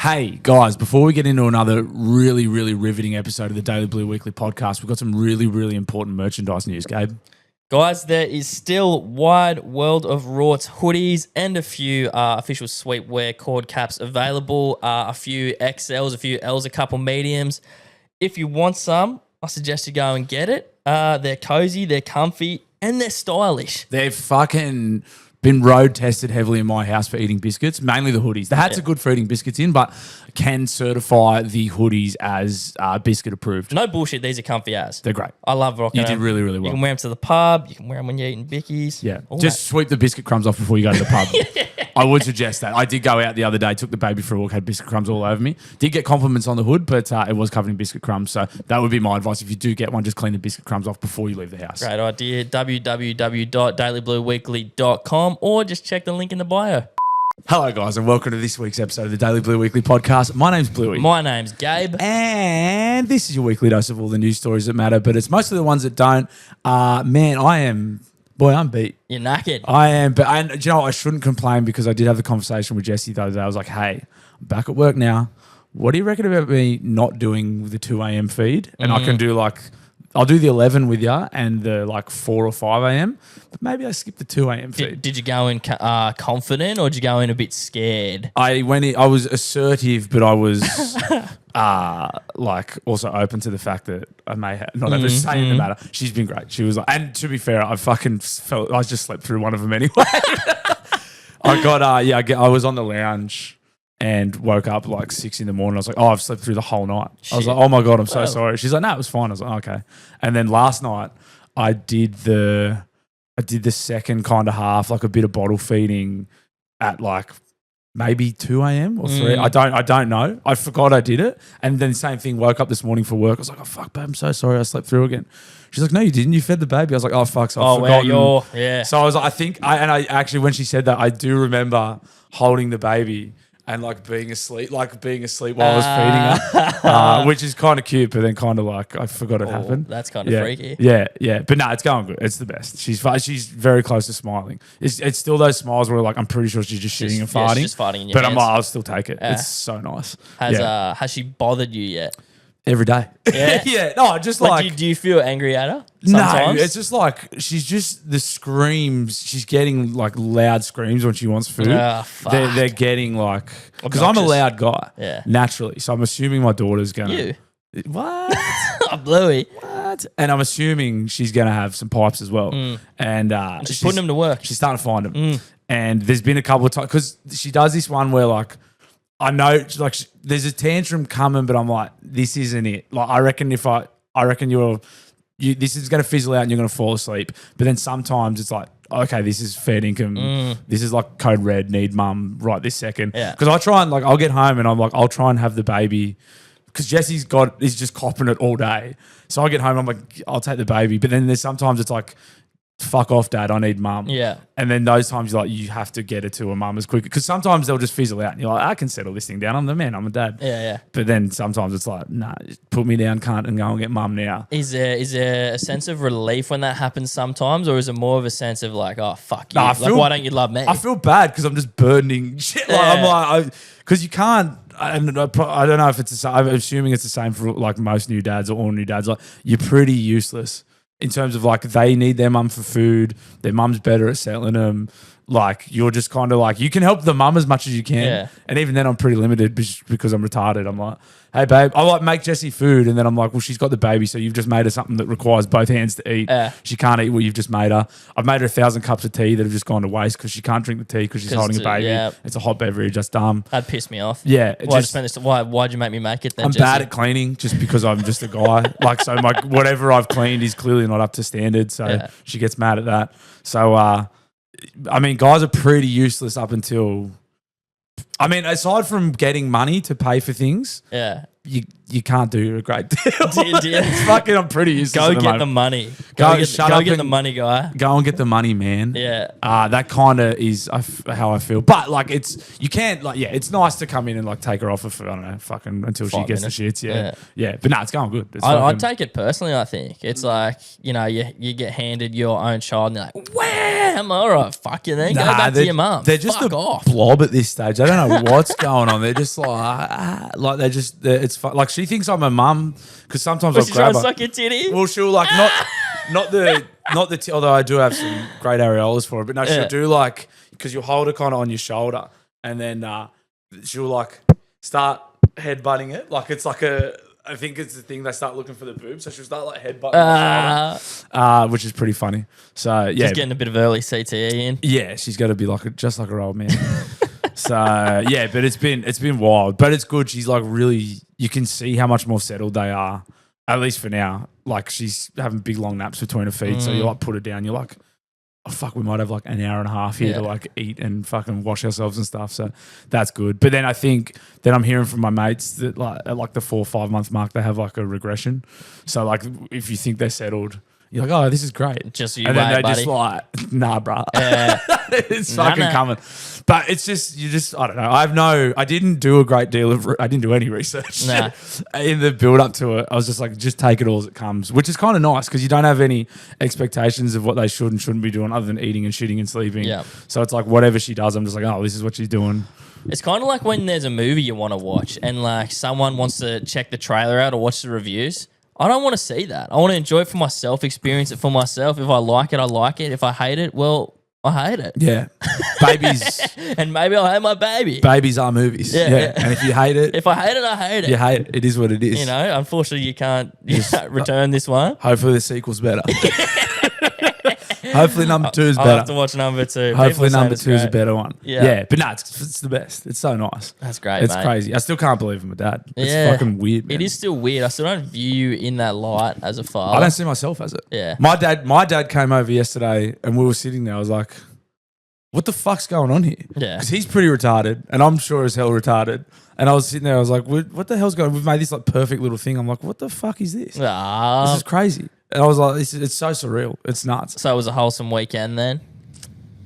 Hey, guys, before we get into another really, really riveting episode of the Daily Blue Weekly podcast, we've got some really, really important merchandise news, Gabe. Guys, there is still wide world of Rorts hoodies and a few official sweetwear cord caps available, a few XLs, a few Ls, a couple mediums. If you want some, I suggest you go and get it. They're cozy, they're comfy, and they're stylish. They've fucking been road tested heavily in my house for eating biscuits, mainly the hoodies. The hats are good for eating biscuits in, but can certify the hoodies as biscuit approved. No bullshit, these are comfy as. They're great. I love rocking them. You did really, really well. You can wear them to the pub, you can wear them when you're eating bickies. Yeah, just sweep the biscuit crumbs off before you go to the pub. I would suggest that. I did go out the other day, took the baby for a walk, had biscuit crumbs all over me. Did get compliments on the hood, but it was covered in biscuit crumbs. So that would be my advice. If you do get one, just clean the biscuit crumbs off before you leave the house. Great idea. www.dailyblueweekly.com or just check the link in the bio. Hello, guys, and welcome to this week's episode of the Daily Blue Weekly podcast. My name's Bluey. My name's Gabe. And this is your weekly dose of all the news stories that matter, but it's mostly the ones that don't. Man, I'm beat. You're knackered. I am, and you know, I shouldn't complain because I did have the conversation with Jesse the other day. I was like, hey, I'm back at work now. What do you reckon about me not doing the 2 a.m. feed? And I can do I'll do the 11 with you and the 4 or 5 a.m., but maybe I skip the 2 a.m. feed. Did you go in confident or did you go in a bit scared? I was assertive, but I was also open to the fact that I may not have a say in the matter. She's been great. She was and to be fair, I just slept through one of them anyway. I was on the lounge and woke up 6 in the morning. I was like, oh, I've slept through the whole night. Shit. I was like, oh my God, I'm so sorry. She's like, no, it was fine. I was like, okay. And then last night I did the second kind of half, a bit of bottle feeding at maybe 2 a.m. or 3. I don't know. I forgot I did it. And then same thing, woke up this morning for work. I was like, oh fuck, babe, I'm so sorry. I slept through again. She's like, no, you didn't. You fed the baby. I was like, oh fuck, so I've forgotten. Wow, yeah. So I was like, I actually, when she said that, I do remember holding the baby and being asleep while I was feeding her, which is kind of cute, but then kind of I forgot it happened. That's kind of freaky. Yeah. But no, it's going good. It's the best. She's very close to smiling. It's still those smiles where I'm pretty sure she's just shitting and farting. She's just farting in your but hands. I'm like, I'll still take it. It's so nice. Has she bothered you yet? Every day. Yeah? Yeah. No, just do you feel angry at her sometimes? No, it's just she's just the screams. She's getting loud screams when she wants food. Fuck. They're getting because I'm a loud guy naturally. So I'm assuming my daughter's going to. What? Bluey. What? And I'm assuming she's going to have some pipes as well. And she's putting them to work. She's starting to find them. And there's been a couple of times because she does this one where I know there's a tantrum coming, but I'm like, this isn't it. I reckon this is going to fizzle out and you're going to fall asleep. But then sometimes it's okay, this is fair income. This is code red, need mum right this second. Yeah. Because I try and I'll get home and I'm I'll try and have the baby because Jesse's is just copping it all day. So I get home, I'm I'll take the baby. But then there's sometimes it's fuck off, Dad, I need mum. Yeah. And then those times you have to get it to a mum as quick because sometimes they'll just fizzle out and you're I can settle this thing down. I'm the man, I'm a dad. Yeah. But then sometimes it's nah, put me down, cunt, and go and get mum now. Is there a sense of relief when that happens sometimes, or is it more of a sense of oh fuck you? Why don't you love me? I feel bad because I'm just burdening shit. I'm because you can't. And I don't know if it's the same. I'm assuming it's the same for most new dads or all new dads. You're pretty useless. In terms of they need their mum for food, their mum's better at settling them. You're just kind of you can help the mum as much as you can. Yeah. And even then I'm pretty limited because I'm retarded. I'm hey babe, I make Jessie food and then I'm well, she's got the baby, so you've just made her something that requires both hands to eat. She can't eat what you've just made her. I've made her 1,000 cups of tea that have just gone to waste because she can't drink the tea because she's holding a baby. Yeah. It's a hot beverage, that's dumb. That'd piss me off. Yeah. Why'd you make me make it then, I'm Jesse? bad at cleaning just because I'm just a guy. So whatever I've cleaned is clearly not up to standard. So she gets mad at that. So, guys are pretty useless up until, aside from getting money to pay for things, you can't do a great deal. Dear. It's fucking, I'm pretty useless. Go at the get the moment. money. Go Get the money, guy. Go and get the money, man. Yeah. That kind of is how I feel. But like, you can't like, yeah, it's nice to come in and like take her off for, I don't know, fucking until she 5 gets minutes. the shits. Yeah. But it's going good. It's I'd take it personally, I think. It's like, you know, you get handed your own child and you're like, wham, all right, fuck you then. Go back to your mum. They're just fuck a off. blob at this stage. I don't know what's going on. They're just like it's like she thinks I'm a mum because sometimes I'll She's trying grab to her. suck your titty. Well, she'll like not the although I do have some great areolas for her, but no, she'll do like, because you'll hold her kind of on your shoulder and then she'll like start headbutting it. Like it's like I think it's the thing, they start looking for the boob, so she'll start like headbutting the shoulder, which is pretty funny. So yeah, just getting a bit of early CTE in. Yeah, she's got to be like just like her old man. So yeah, but it's been wild, but it's good. She's like really, you can see how much more settled they are, at least for now. Like she's having big long naps between her feet, so you like put her down. You're like, oh fuck, we might have like an hour and a half here to like eat and fucking wash ourselves and stuff. So that's good. But then I think then I'm hearing from my mates that like at like the 4 or 5 month mark they have like a regression. So like if you think they're settled, you're like, oh, this is great. Just you and then wait, they're buddy. just like, nah, bruh. It's fucking coming. But it's just, I don't know. I didn't do a great deal of, I didn't do any research in the build up to it. I was just like, just take it all as it comes, which is kind of nice because you don't have any expectations of what they should and shouldn't be doing other than eating and shitting and sleeping. Yeah. So it's like whatever she does, I'm just like, oh, this is what she's doing. It's kind of like when there's a movie you want to watch and like someone wants to check the trailer out or watch the reviews. I don't want to see that. I want to enjoy it for myself, experience it for myself. If I like it, I like it. If I hate it, well, I hate it. Yeah. Babies. And maybe I'll hate my baby. Babies are movies. Yeah. And if you hate it. If I hate it, I hate it. You hate it. It is what it is. You know, unfortunately, you can't return this one. Hopefully the sequel's better. Hopefully number 2 is better. I'll have to watch number 2. Hopefully number 2 is a better one. Yeah. But no, it's the best. It's so nice. That's great, It's mate. crazy. I still can't believe I'm a dad. It's fucking weird, man. It is still weird. I still don't view you in that light as a father. I don't see myself as it. Yeah. My dad came over yesterday and we were sitting there. I was like, what the fuck's going on here? Yeah. Because he's pretty retarded and I'm sure as hell retarded. And I was sitting there, I was like, what the hell's going on? We've made this like perfect little thing. I'm like, what the fuck is this? This is crazy. And I was like, it's so surreal. It's nuts. So it was a wholesome weekend then?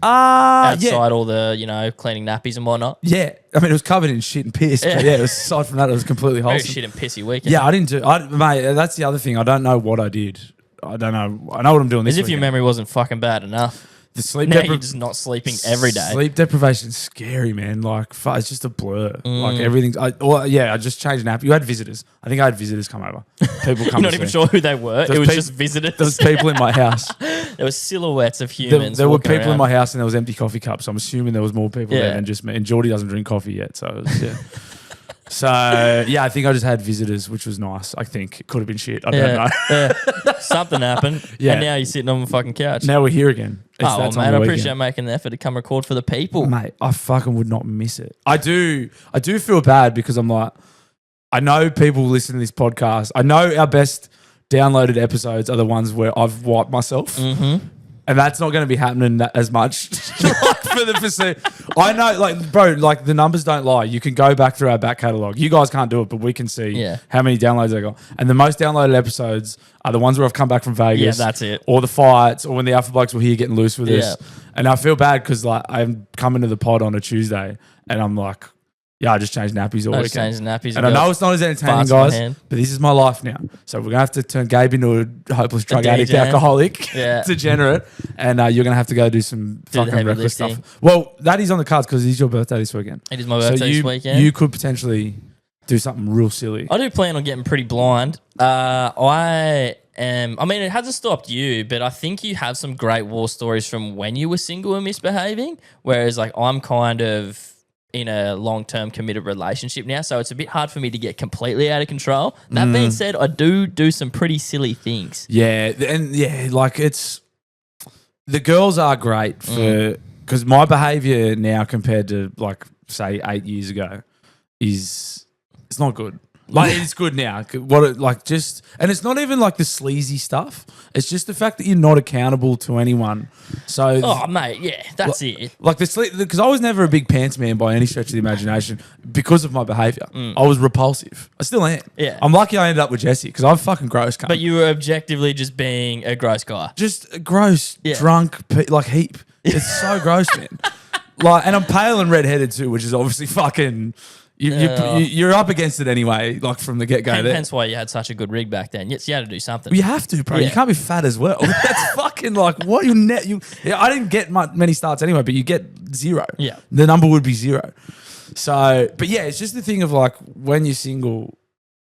Outside yeah. all the, you know, cleaning nappies and whatnot? Yeah. I mean, it was covered in shit and piss. But yeah, aside from that, it was completely wholesome. Very shit and pissy weekend. Yeah, I didn't do mate, that's the other thing. I don't know what I did. I don't know. I know what I'm doing this As if weekend. your memory wasn't fucking bad enough. The sleep Now you're just not sleeping every day. Sleep deprivation's scary, man. Like, it's just a blur. Like everything's. I just changed an app. You had visitors. I think I had visitors come over. People come. You're not even sure who they were. It was just visitors. There was people in my house. There were silhouettes of humans. There were people around. in my house, and there was empty coffee cups. So I'm assuming there was more people there than just me. And Geordie doesn't drink coffee yet, so it was, yeah. So yeah, I think I just had visitors, which was nice. I think it could have been shit. I don't know. Something happened. Yeah. And now you're sitting on the fucking couch. Now we're here again. It's well, that time mate, of I the appreciate weekend. making the effort to come record for the people. Mate, I fucking would not miss it. I do feel bad because I'm like, I know people listen to this podcast. I know our best downloaded episodes are the ones where I've wiped myself. Mm-hmm. And that's not going to be happening as much like for the percent. I know, like, bro, like the numbers don't lie. You can go back through our back catalogue. You guys can't do it, but we can see how many downloads I got. And the most downloaded episodes are the ones where I've come back from Vegas. Yeah, that's it. Or the fights, or when the Alpha Blokes were here getting loose with us. And I feel bad because like I'm coming to the pod on a Tuesday and I'm like, yeah, I just changed nappies all weekend. And I know it's not as entertaining, guys, but this is my life now. So we're going to have to turn Gabe into a hopeless drug addict, alcoholic, degenerate, and you're going to have to go do some fucking reckless stuff. Well, that is on the cards because it is your birthday this weekend. It is my birthday this weekend. You could potentially do something real silly. I do plan on getting pretty blind. I mean, it hasn't stopped you, but I think you have some great war stories from when you were single and misbehaving, whereas like I'm kind of in a long-term committed relationship now, so it's a bit hard for me to get completely out of control. That being said, I do some pretty silly things. Yeah, and like it's the girls are great for because my behavior now compared to like say 8 years ago is it's not good. Like it's good now. And it's not even like the sleazy stuff. It's just the fact that you're not accountable to anyone. So, Oh, mate, yeah, that's it. like because I was never a big pants man by any stretch of the imagination because of my behaviour. I was repulsive. I still am. Yeah. I'm lucky I ended up with Jesse because I'm fucking gross. Cunt. But you were objectively just being a gross guy. Just a gross, drunk, like heap. It's so gross, man. Like, and I'm pale and redheaded too, which is obviously fucking. You're up against it anyway, like from the get go. Hence why you had such a good rig back then. Yes, you had to do something. You have to, bro. Yeah. You can't be fat as well. That's fucking like what you net. I didn't get many starts anyway, but you get 0. Yeah, the number would be 0. So, but yeah, it's just the thing of like when you're single.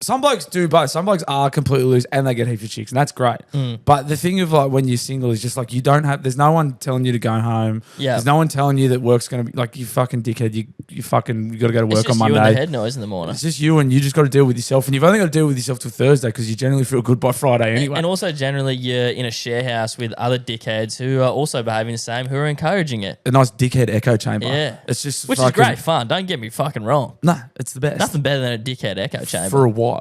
Some blokes do both. Some blokes are completely loose and they get heaps of chicks, and that's great. But the thing of like when you're single is just like you don't have. There's no one telling you to go home. Yeah. There's no one telling you that work's gonna be like you fucking dickhead. You got to go to work on Monday. You and the head noise in the morning. It's just you, and you just got to deal with yourself, and you've only got to deal with yourself till Thursday because you generally feel good by Friday anyway. And also generally you're in a share house with other dickheads who are also behaving the same, who are encouraging it. A nice dickhead echo chamber. Yeah, it's just which is great fun. Don't get me fucking wrong. Nah, it's the best. Nothing better than a dickhead echo chamber for a while.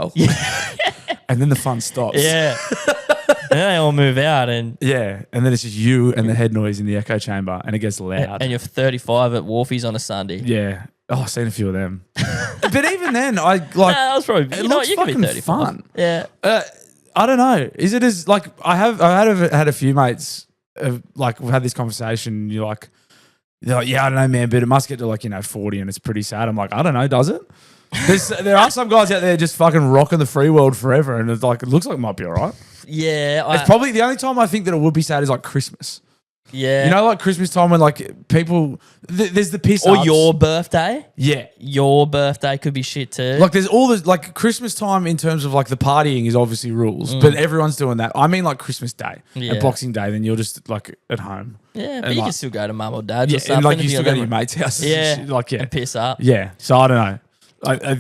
And then the fun stops. Yeah. And then they all move out and and then it's just you and the head noise in the echo chamber and it gets loud. And you're 35 at Wharfies on a Sunday. Yeah. Oh, I've seen a few of them. But even then, I like. That was probably. It looks fucking fun. Yeah. I don't know. Is it as like I had a few mates like we've had this conversation. They're like, yeah, I don't know, man, but it must get to 40 and it's pretty sad. I'm like, I don't know, does it? There are some guys out there just fucking rocking the free world forever, and it's like it looks like it might be all right. Yeah, it's probably the only time I think that it would be sad is like Christmas. Yeah, you know, like Christmas time when like people, there's the piss or ups. your birthday. Yeah, your birthday could be shit too. Like there's all this like Christmas time in terms of like the partying is obviously rules, but everyone's doing that. I mean like Christmas Day and Boxing Day, then you're just like at home. Yeah, but you can still go to mum or dad's or something. And like you still go to your mate's house. Yeah, and piss up. Yeah, so I don't know.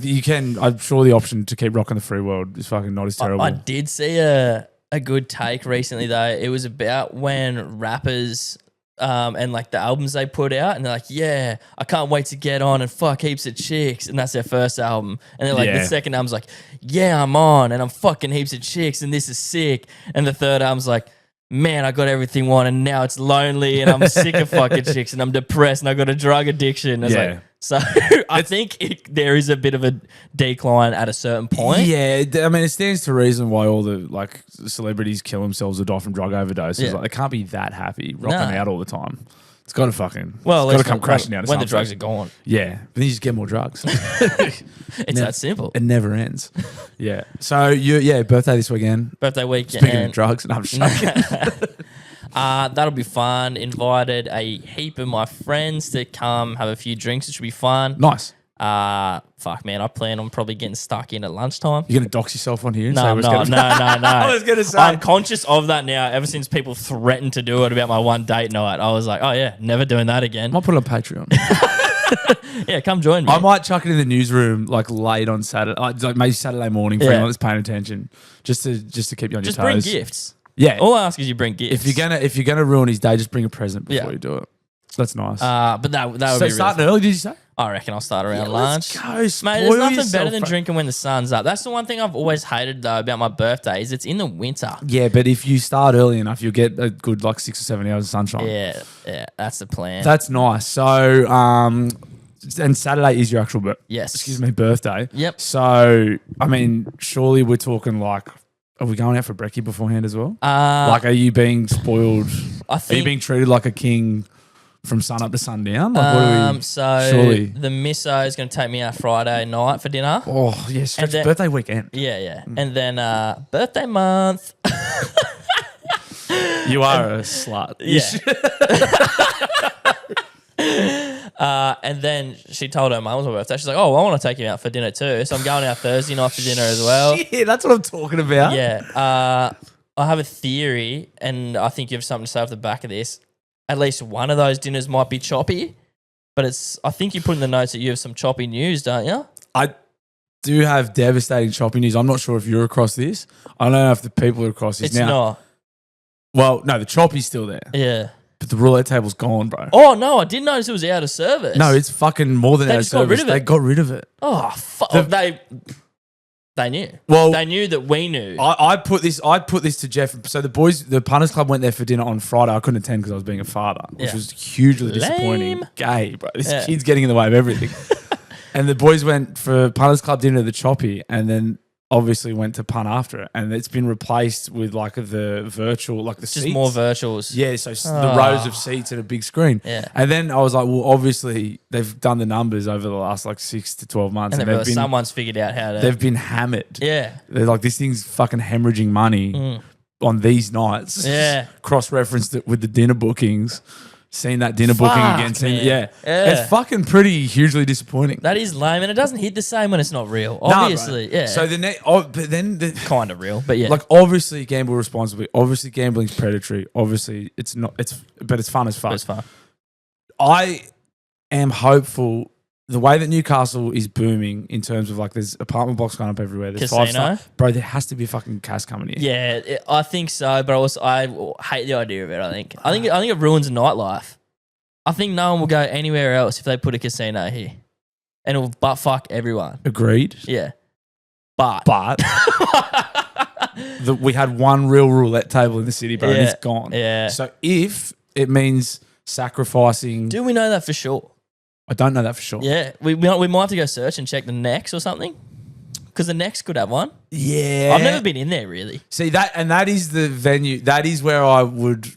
You can. I'm sure the option to keep rocking the free world is fucking not as terrible. I did see a good take recently though. It was about when rappers and like the albums they put out, and they're like, yeah, I can't wait to get on and fuck heaps of chicks, and that's their first album. And then like the second album's like, yeah, I'm on and I'm fucking heaps of chicks and this is sick. And the third album's like, man, I got everything won and now it's lonely and I'm sick of fucking chicks and I'm depressed and I got a drug addiction. It's like, so I think there is a bit of a decline at a certain point. Yeah, I mean, it stands to reason why all the like celebrities kill themselves or die from drug overdoses. Like, they can't be that happy rocking out all the time. It's got to fucking got to come crashing down. When the drugs are gone. Yeah, but then you just get more drugs. It's that simple. It never ends. Yeah. So birthday this weekend. Birthday weekend. Speaking of drugs, no, I'm just joking. That'll be fun. Invited a heap of my friends to come have a few drinks. It should be fun. Nice. Fuck, man. I plan on probably getting stuck in at lunchtime. You're going to dox yourself on here? And No. I was going to say. I'm conscious of that now ever since people threatened to do it about my one date night. I was like, oh, yeah, never doing that again. I might put it on Patreon. Yeah, come join me. I might chuck it in the newsroom like late on Saturday, like maybe Saturday morning for anyone that's paying attention, just to keep you on your toes. Just bring gifts. Yeah. All I ask is you bring gifts. If you're gonna ruin his day, just bring a present before you do it. That's nice. But that would be starting early, did you say? I reckon I'll start around lunch. Let's go. Mate, there's nothing better than drinking when the sun's up. That's the one thing I've always hated though about my birthday is it's in the winter. Yeah, but if you start early enough, you'll get a good like 6 or 7 hours of sunshine. Yeah, that's the plan. That's nice. So, and Saturday is your actual birthday. Yep. So, I mean, surely we're talking like, are we going out for brekkie beforehand as well? Like, are you being spoiled? Are you being treated like a king from sun up to sundown? Like, what are we, surely the misso is going to take me out Friday night for dinner. Oh, yes. Yeah, birthday weekend. Yeah. And then birthday month. You are a slut. Yeah. And then she told her mum it was my birthday. She's like, oh, well, I want to take you out for dinner too. So I'm going out Thursday night for dinner as well. Shit, that's what I'm talking about. Yeah. I have a theory, and I think you have something to say off the back of this. At least one of those dinners might be choppy, but I think you put in the notes that you have some choppy news, don't you? I do have devastating choppy news. I'm not sure if you're across this. I don't know if the people are across this it's now. Not. Well, no, the choppy's still there. Yeah. But the roulette table's gone, bro. Oh, no, I didn't notice it was out of service. No, it's fucking more than out of service. They got rid of it. Oh, fuck. They knew. Well, they knew that we knew. I put this to Jeff. So the punters club went there for dinner on Friday. I couldn't attend because I was being a father, which was hugely disappointing. Lame. Gay, bro. This kid's getting in the way of everything. And the boys went for punters club dinner to the Choppy, and then obviously went to punt after it, and it's been replaced with like the virtual, like the Just seats. more virtuals. Yeah, so the rows of seats and a big screen. Yeah. And then I was like, well, obviously they've done the numbers over the last like 6 to 12 months. And they've someone's figured out how to. They've been hammered. Yeah. They're like, this thing's fucking hemorrhaging money on these nights. Yeah. Cross-referenced it with the dinner bookings. Seen that dinner booking again. Man. It's fucking pretty hugely disappointing. That is lame, and it doesn't hit the same when it's not real. Obviously, bro. yeah. So but then kind of real, but yeah. like obviously gamble responsibly. Obviously gambling's predatory. Obviously it's not. But it's fun as fuck. But it's fun. I am hopeful. The way that Newcastle is booming in terms of like there's apartment blocks going up everywhere. There's Casino? 5-star. Bro, there has to be a fucking cast coming in. Yeah, I think so, but I hate the idea of it. I think it ruins nightlife. I think no one will go anywhere else if they put a casino here, and it will butt fuck everyone. Agreed. Yeah, but we had one real roulette table in the city, bro, and Yeah, it's gone. yeah. So if it means sacrificing, do we know that for sure? I don't know that for sure. Yeah, we might have to go search and check the Next or something, because the Next could have one. Yeah, I've never been in there really. See that is the venue. That is where I would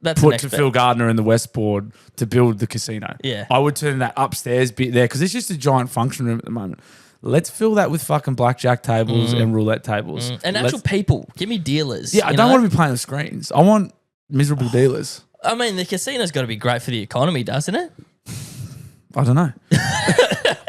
That's put the to next Phil bet. Gardner and the Westboard to build the casino. Yeah. I would turn that upstairs bit there because it's just a giant function room at the moment. Let's fill that with fucking blackjack tables and roulette tables. And actual people. Give me dealers. Yeah, I don't want to be playing with screens. I want miserable dealers. I mean, the casino's got to be great for the economy, doesn't it? I don't know.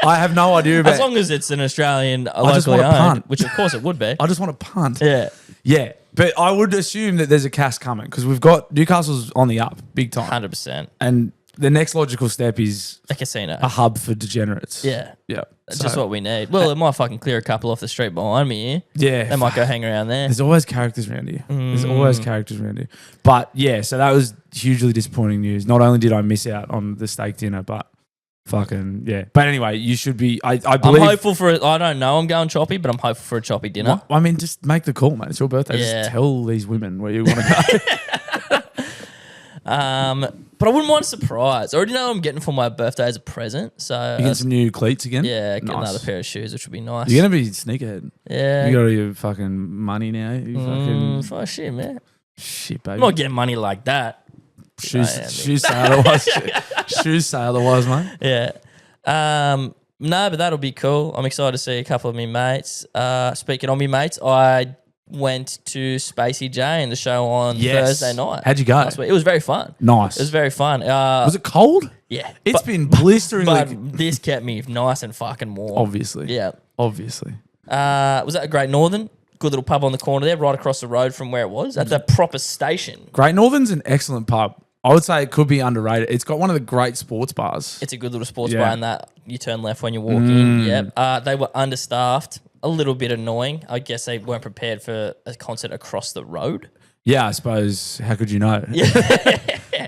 I have no idea about. As long as it's an Australian just locally want to owned, punt. which of course it would be. I just want to punt. Yeah. Yeah, but I would assume that there's a cast coming because we've got Newcastle's on the up big time, 100%. and the next logical step is A casino. a hub for degenerates. Yeah. yeah. That's just what we need. Well, it might fucking clear a couple off the street behind me here. Yeah, They might go hang around there. There's always characters around here. There's always characters around here. But yeah, so that was hugely disappointing news. Not only did I miss out on the steak dinner, but fucking yeah. But anyway, you should be. I believe. I'm hopeful for. I don't know. I'm going choppy, but I'm hopeful for a choppy dinner. I mean, just make the call, mate. It's your birthday. Yeah. Just tell these women where you want to go. But I wouldn't mind a surprise. I already know what I'm getting for my birthday as a present. So You get some new cleats again. yeah, get Nice. another pair of shoes, which would be nice. You're gonna be sneakerhead. Yeah. You got all your fucking money now. You fucking Oh shit, man. shit, baby. I'm not getting money like that. Shoes I am. say otherwise. Shoes say otherwise, mate. Yeah. No, but that'll be cool. I'm excited to see a couple of me mates. Speaking of me mates, I went to Spacey Jane, the show on Yes. Thursday night. How'd you go? Last week. It was very fun. Nice. It was very fun. Was it cold? Yeah. It's been blisteringly. But this kept me nice and fucking warm. Obviously. Yeah. Obviously. Was that a Great Northern? Good little pub on the corner there, right across the road from where it was. At the proper station. Great Northern's an excellent pub. I would say it could be underrated. It's got one of the great sports bars. It's a good little sports Yeah. bar in that you turn left when you walk in. Yep. They were understaffed. A little bit annoying. I guess they weren't prepared for a concert across the road. Yeah, I suppose. How could you know?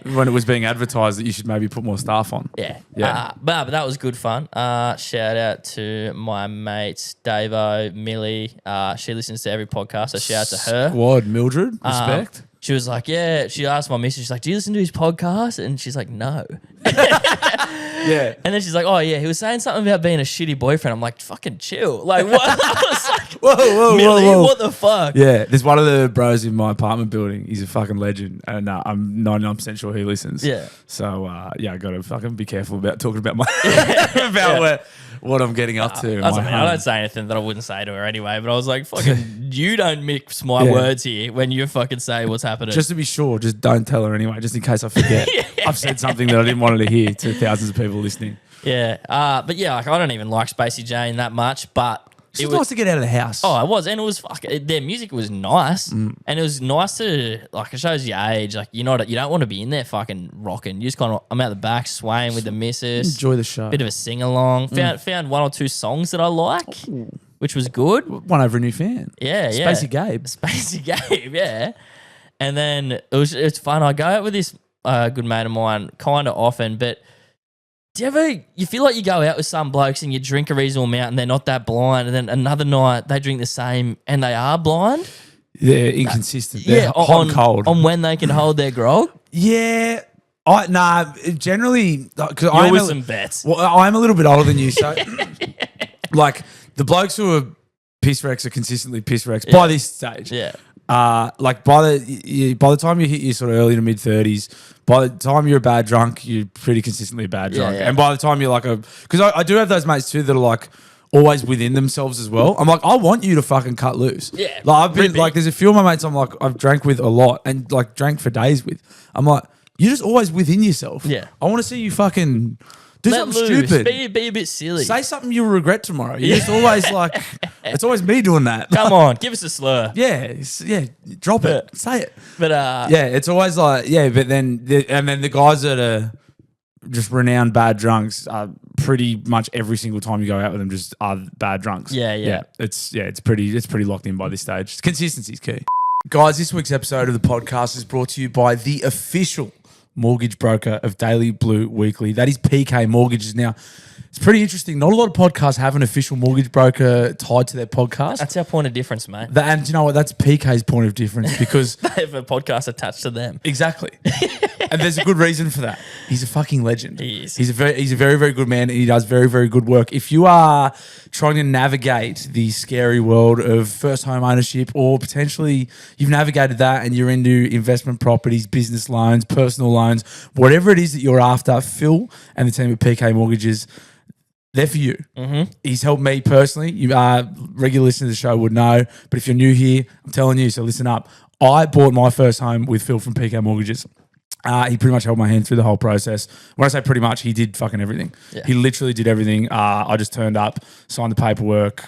When it was being advertised that you should maybe put more staff on. Yeah. Yeah. But that was good fun. Shout out to my mates, Davo, Millie. She listens to every podcast, so shout out to her. Squad, Mildred, respect. She was like, yeah, she asked my missus, she's like, do you listen to his podcast? And she's like, no. Yeah. And then she's like, oh, yeah, he was saying something about being a shitty boyfriend. I'm like, fucking chill. Like, what? I was like, Whoa, Millie, what the fuck? Yeah, there's one of the bros in my apartment building. He's a fucking legend, and I'm 99% sure he listens. Yeah. So I got to fucking be careful about talking about my what I'm getting up to. in I my home. don't say anything that I wouldn't say to her anyway, but I was like, fucking, you don't mix my Yeah. words here when you fucking say what's happening. Just to be sure, just don't tell her anyway, just in case I forget. I've said something that I didn't want her to hear to thousands of people listening. yeah. But yeah, like, I don't even like Spacey Jane that much, but It's just nice to get out of the house. Oh, it was, and it was their music was nice, and it was nice to like. It shows your age, like you don't want to be in there fucking rocking. You just kind of I'm out the back swaying with the missus, Enjoy the show. bit of a sing along. Found one or two songs that I like, which was good. Won over a new fan. Yeah, yeah. Spacey Gabe. Spacey Gabe, yeah. And then it's fun. I go out with this good mate of mine kind of often, but Do you feel like you go out with some blokes and you drink a reasonable amount and they're not that blind, and then another night they drink the same and they are blind? They're inconsistent. They're hot and cold. On when they can hold their grog? Yeah. Generally, because You're with some vets. Well, I'm a little bit older than you, so like the blokes who are piss wrecks are consistently piss wrecks by this stage. Yeah. Like by the time you hit your sort of early to mid 30s, by the time you're a bad drunk, you're pretty consistently a bad drunk. Yeah. And by the time you're like because I do have those mates too that are like always within themselves as well. I'm like, I want you to fucking cut loose. Yeah. Like I've been Rugby. like, there's a few of my mates I'm like, I've drank with a lot and like drank for days with. I'm like, you're just always within yourself. Yeah. I want to see you fucking do Let something loose. stupid. Be a bit silly. Say something you'll regret tomorrow. You're just always like, it's always me doing that. Come on, give us a slur. Yeah, drop it, say it. But Yeah, it's always like, but then the guys that are just renowned bad drunks are pretty much every single time you go out with them just are bad drunks. Yeah. It's pretty locked in by this stage. Consistency is key. Guys, this week's episode of the podcast is brought to you by the official mortgage broker of Daily Blue Weekly. That is PK Mortgages. Now, it's pretty interesting. Not a lot of podcasts have an official mortgage broker tied to their podcast. That's our point of difference, mate. And you know what? That's PK's point of difference because They have a podcast attached to them. exactly. And there's a good reason for that. He's a fucking legend. He is. He's a very, very good man, and he does very, very good work. If you are trying to navigate the scary world of first home ownership, or potentially you've navigated that and you're into investment properties, business loans, personal loans, whatever it is that you're after, Phil and the team at PK Mortgages, they're for you. Mm-hmm. He's helped me personally. You are regular listeners to the show would know, but if you're new here, I'm telling you, so listen up. I bought my first home with Phil from PK Mortgages. He pretty much held my hand through the whole process. When I say pretty much, he did fucking everything. Yeah. He literally did everything. I just turned up, signed the paperwork.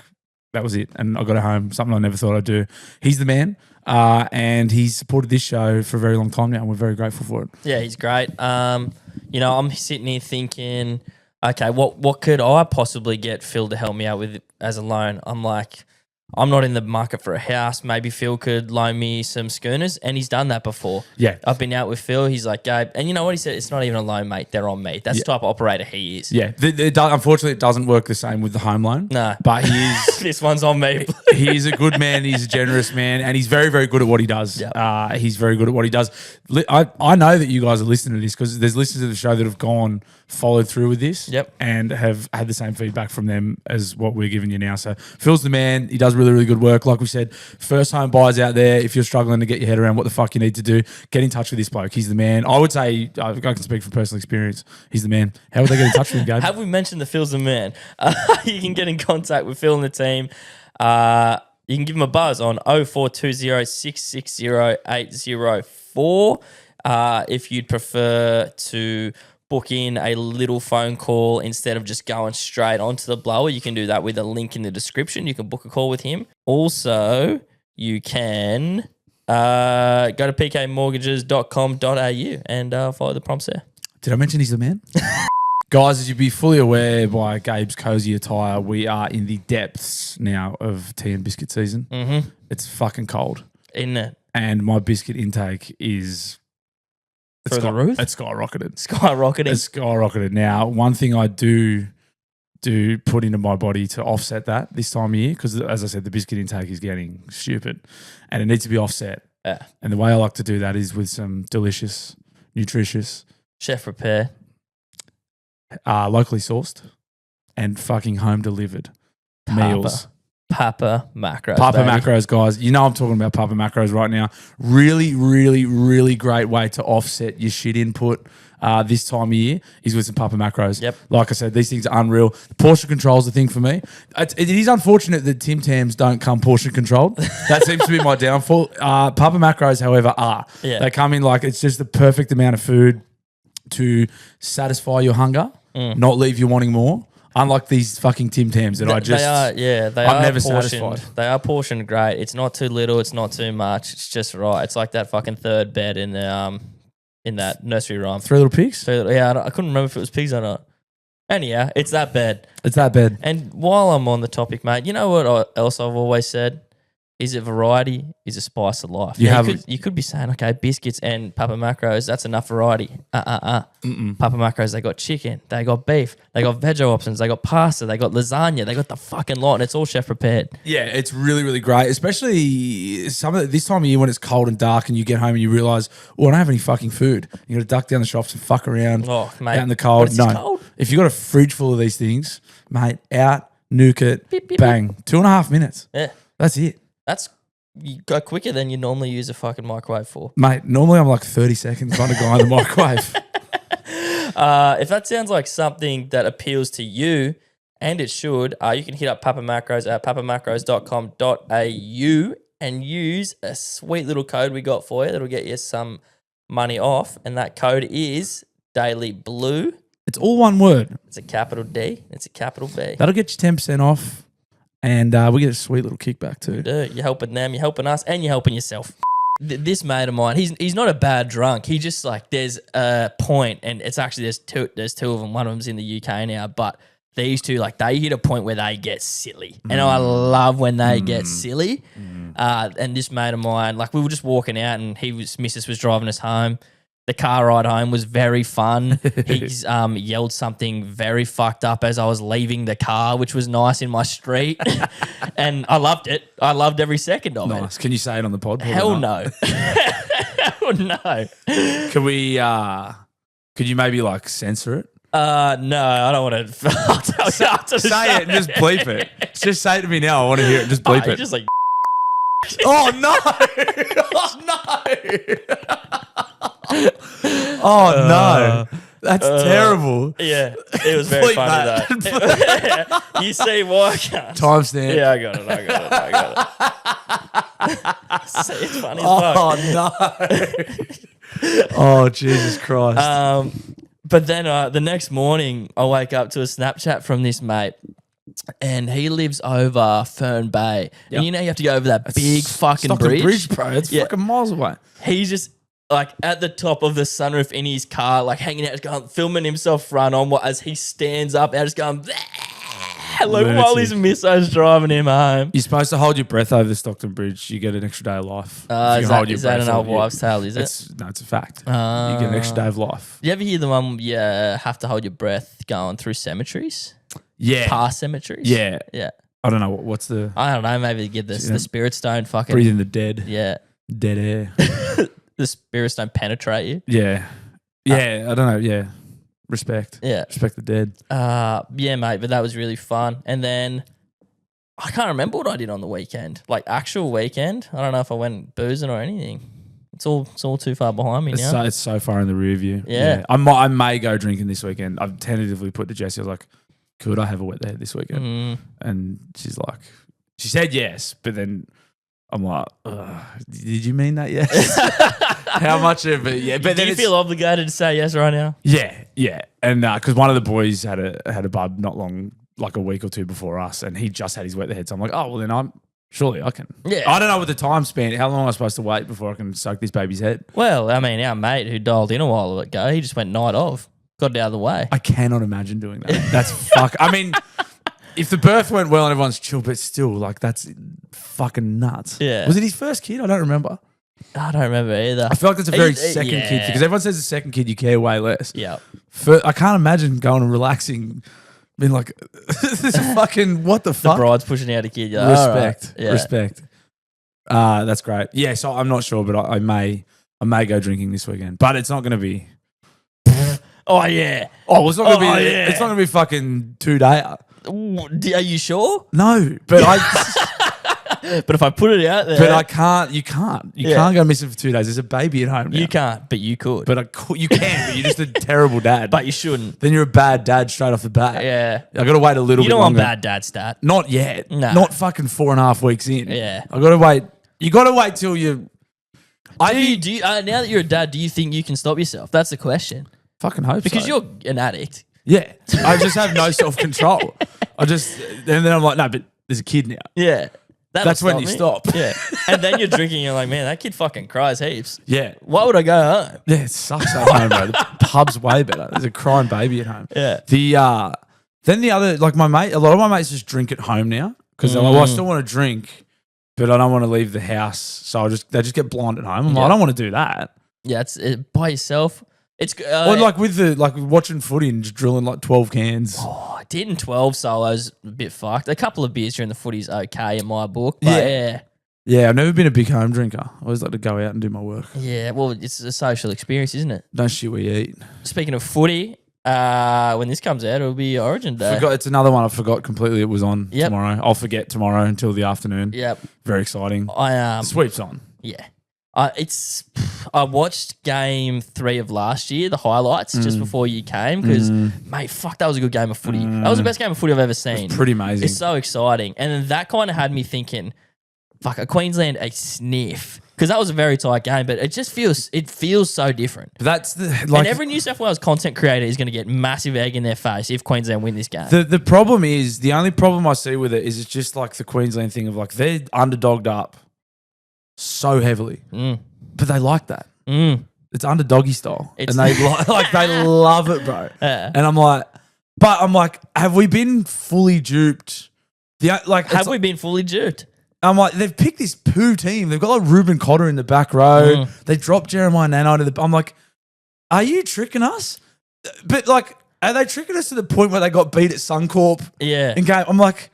That was it. And I got it home, something I never thought I'd do. He's the man. And he's supported this show for a very long time now, and we're very grateful for it. Yeah, he's great. I'm sitting here thinking, okay, what could I possibly get Phil to help me out with as a loan? I'm like, I'm not in the market for a house. Maybe Phil could loan me some schooners, and he's done that before. Yeah. I've been out with Phil. He's like, Gabe, and you know what he said? It's not even a loan, mate. They're on me. That's the type of operator he is. Yeah. Unfortunately, it doesn't work the same with the home loan. No. But he is... This one's on me. He is a good man. He's a generous man, and he's very, very good at what he does. Yep. He's very good at what he does. I know that you guys are listening to this because there's listeners of the show that have followed through with this, and have had the same feedback from them as what we're giving you now. So Phil's the man. He does really, really good work. Like we said, first home buyers out there, if you're struggling to get your head around what the fuck you need to do, get in touch with this bloke. He's the man. I would say, I can speak from personal experience, he's the man. How would they get in touch with him, Gabe? Have we mentioned that Phil's the man? You can get in contact with Phil and the team. You can give him a buzz on 0420 660 804. If you'd prefer to book in a little phone call instead of just going straight onto the blower, you can do that with a link in the description. You can book a call with him. Also, you can go to pkmortgages.com.au and follow the prompts there. Did I mention he's the man? Guys, as you'd be fully aware by Gabe's cozy attire, we are in the depths now of tea and biscuit season. Mm-hmm. It's fucking cold. Isn't it? And my biscuit intake is... Through the roof? It's skyrocketed. It's skyrocketed. Now, one thing I do put into my body to offset that this time of year, because as I said, the biscuit intake is getting stupid and it needs to be offset. Yeah. And the way I like to do that is with some delicious, nutritious... Chef prepare. Locally sourced and fucking home delivered meals. Papa Macros. Papa Macros, guys. You know I'm talking about Papa Macros right now. Really, really, really great way to offset your shit input this time of year is with some Papa Macros. Yep. Like I said, these things are unreal. Portion control is the thing for me. It is unfortunate that Tim Tams don't come portion controlled. That seems to be my downfall. Papa Macros, however, are. Yeah. They come in like it's just the perfect amount of food to satisfy your hunger, not leave you wanting more. Unlike these fucking Tim Tams that I'm never satisfied. They are portioned great. It's not too little. It's not too much. It's just right. It's like that fucking third bed in the in that nursery rhyme. Three Little Pigs? I couldn't remember if it was pigs or not. Anyhow, it's that bed. It's that bed. And while I'm on the topic, mate, you know what else I've always said? Is it variety? Is it spice of life? You could be saying, okay, biscuits and Papa Macros, that's enough variety. Papa Macros, they got chicken, they got beef, they got veggie options, they got pasta, they got lasagna, they got the fucking lot, and it's all chef prepared. Yeah, it's really, really great, especially this time of year when it's cold and dark and you get home and you realise, I don't have any fucking food. You got to duck down the shops and fuck around Oh, mate. out in the cold. But it's cold. If you got a fridge full of these things, mate, out, nuke it, Beep, beep, bang. 2.5 minutes. Yeah. That's it. You go quicker than you normally use a fucking microwave for. Mate, normally I'm like 30 seconds on a guy in the microwave. If that sounds like something that appeals to you, and it should, you can hit up Papa Macros at papamacros.com.au and use a sweet little code we got for you that'll get you some money off. And that code is Daily Blue. It's all one word. It's a capital D. It's a capital B. That'll get you 10% off. And we get a sweet little kickback too. You're helping them, you're helping us, and you're helping yourself. This mate of mine, he's not a bad drunk. He just like, there's a point, and it's actually there's two of them. One of them's in the UK now, but these two, like, they hit a point where they get silly, and I love when they get silly. And this mate of mine, like, we were just walking out, and Mrs. was driving us home. The car ride home was very fun. He's yelled something very fucked up as I was leaving the car, which was nice in my street. And I loved it. I loved every second of it. Nice. Can you say it on the pod? Hell no. Hell no. Can we, could you maybe like censor it? No, I don't want to. I'll tell you after the Say it and just bleep it. Just say it to me now. I want to hear it. Just bleep it. Just like, oh, no. Oh, no. Oh, no. That's terrible. Yeah, it was very funny though. You see why I can't? Timestamp. Yeah, I got it. See, it's funny as fuck. Oh, no. Oh, Jesus Christ. But then the next morning, I wake up to a Snapchat from this mate. And he lives over Fern Bay. Yep. And you know you have to go over that big fucking Stockton bridge. bro. It's fucking miles away. He's just like at the top of the sunroof in his car, like hanging out, just going, filming himself run on as he stands up and just going, like while his misso's driving him home. You're supposed to hold your breath over the Stockton Bridge. You get an extra day of life. Is that an old wives' tale, is it? No, it's a fact. You get an extra day of life. You ever hear the one you have to hold your breath going through cemeteries? Yeah. Past cemeteries? Yeah. Yeah. I don't know. What's the... I don't know. Maybe get the spirit stone fucking... Breathe in the dead. Yeah. Dead air. The spirits don't penetrate you. Yeah. Yeah. I don't know. Yeah. Respect. Yeah. Respect the dead. Yeah, mate. But that was really fun. And then I can't remember what I did on the weekend. Like actual weekend. I don't know if I went boozing or anything. It's all too far behind me now. It's so far in the rear view. Yeah. I may go drinking this weekend. I've tentatively put to Jessie, I was like, could I have a wet the head this weekend? And she's like, she said yes, but then I'm like, did you mean that yes? How much of it? Yeah, but do you feel obligated to say yes right now? Yeah. And because one of the boys had a bub not long, like a week or two before us, and he just had his wet the head. So I'm like, oh, well then surely I can. Yeah. I don't know what the time span, how long am I supposed to wait before I can soak this baby's head? Well, I mean, our mate who dialed in a while ago, he just went night of. Got it out of the way. I cannot imagine doing that. That's fuck. I mean, if the birth went well and everyone's chill, but still, like, that's fucking nuts. Yeah. Was it his first kid? I don't remember. I don't remember either. I feel like that's a very second kid because everyone says the second kid you care way less. Yeah. I can't imagine going and relaxing, being like, this is fucking what the fuck. The bride's pushing out a kid. Like, respect. Right. Yeah. Respect. That's great. Yeah. So I'm not sure, but I may go drinking this weekend, but it's not going to be. Oh yeah. Oh, it's not gonna be. Yeah. It's not gonna be fucking 2 day. Are you sure? No, but But if I put it out there, but I can't. You can't. You can't go missing for 2 days. There's a baby at home now. You can't, but you could. But you can. But you're just a terrible dad. But you shouldn't. Then you're a bad dad straight off the bat. Yeah. I got to wait a little bit You don't longer. want bad dad stat. Not yet. No. Not fucking 4.5 weeks in. Yeah. I got to wait. You got to wait till you. Now that you're a dad, do you think you can stop yourself? That's the question. Fucking hope because so. you're an addict. Yeah. I just have no self-control. And then I'm like, no, but there's a kid now. Yeah. That's when you stop. Yeah. And then you're drinking, you're like, man, that kid fucking cries heaps. Yeah. Why would I go home? Yeah, it sucks at home, bro. The pub's way better. There's a crying baby at home. Yeah. Then the other, like a lot of my mates just drink at home now because they're like, well, I still want to drink, but I don't want to leave the house. So they just get blind at home. I'm like, I don't want to do that. Yeah, it's by yourself. It's or like with watching footy and just drilling like 12 cans. Oh, hitting 12 solos a bit fucked. A couple of beers during the footy's okay in my book. But yeah. Yeah, I've never been a big home drinker. I always like to go out and do my work. Yeah, well, it's a social experience, isn't it? Don't shit where you eat. Speaking of footy, when this comes out, it'll be Origin Day. It's another one I forgot completely. It was on tomorrow. I'll forget tomorrow until the afternoon. Yep. Very exciting. Sweeps on. Yeah. I watched game 3 of last year, the highlights, just before you came, because, mate, fuck, that was a good game of footy. That was the best game of footy I've ever seen. It's pretty amazing. It's so exciting. And then that kind of had me thinking, fuck, a Queensland a sniff. Because that was a very tight game, but it just feels so different. That's and every New South Wales content creator is going to get massive egg in their face if Queensland win this game. The problem is, the only problem I see with it is it's just like the Queensland thing of like they're underdogged up so heavily, but they like that. It's underdoggy style, and they they love it, bro. And I'm like, have we been fully duped? Have we been fully duped? I'm like, they've picked this poo team. They've got like Ruben Cotter in the back row. They dropped Jeremiah Nano to the. I'm like, are you tricking us? But like, are they tricking us to the point where they got beat at Suncorp? Yeah. And I'm like,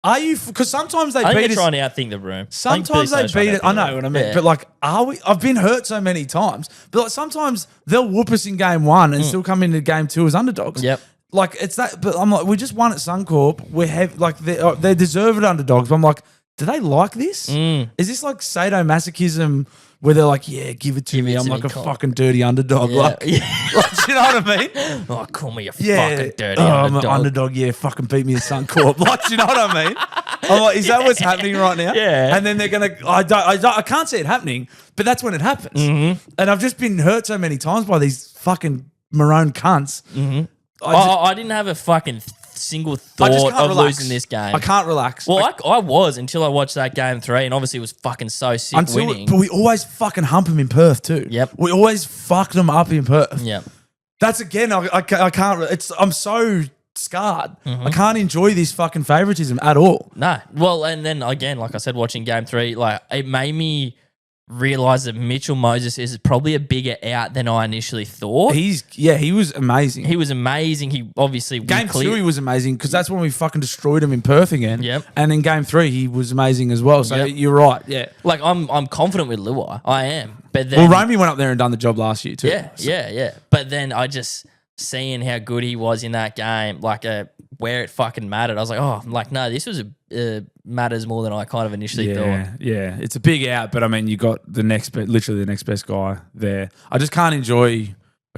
are you? Because sometimes they beat us. Trying to outthink the room. Sometimes they beat it. I know what I mean. Yeah. But like, are we? I've been hurt so many times. But like, sometimes they'll whoop us in game 1 and still come into game 2 as underdogs. Yep. Like it's that. But I'm like, we just won at Suncorp. They're deserved underdogs. But I'm like, do they like this? Is this like sadomasochism where they're like, yeah, give it to me. I'm like a fucking dirty underdog. Yeah. Like, you know what I mean? Oh, call me a fucking dirty underdog. I'm an underdog. Yeah, fucking beat me at Suncorp. Like, you know what I mean? I'm like, is that what's happening right now? Yeah. And then they're going to, I can't see it happening, but that's when it happens. And I've just been hurt so many times by these fucking maroon cunts. I didn't have a fucking single thought of losing this game. I can't relax. Well, I was until I watched that game 3, and obviously it was fucking so sick winning. But we always fucking hump them in Perth too. Yep. We always fuck them up in Perth. Yep. That's again, I can't. I'm so scarred. I can't enjoy this fucking favoritism at all. No. Well, and then again, like I said, watching game 3, like it made me realize that Mitchell Moses is probably a bigger out than I initially thought. He was amazing. He was amazing. He obviously game 2 he was amazing because that's when we fucking destroyed him in Perth again. Yep. And in game 3 he was amazing as well. So you're right. Yeah. Like I'm confident with Luai. I am. But then Romy went up there and done the job last year too. Yeah. But then I just seeing how good he was in that game, like where it fucking mattered. I was like, no, this was matters more than I kind of initially thought. Yeah, it's a big out, but I mean, you got literally the next best guy there. I just can't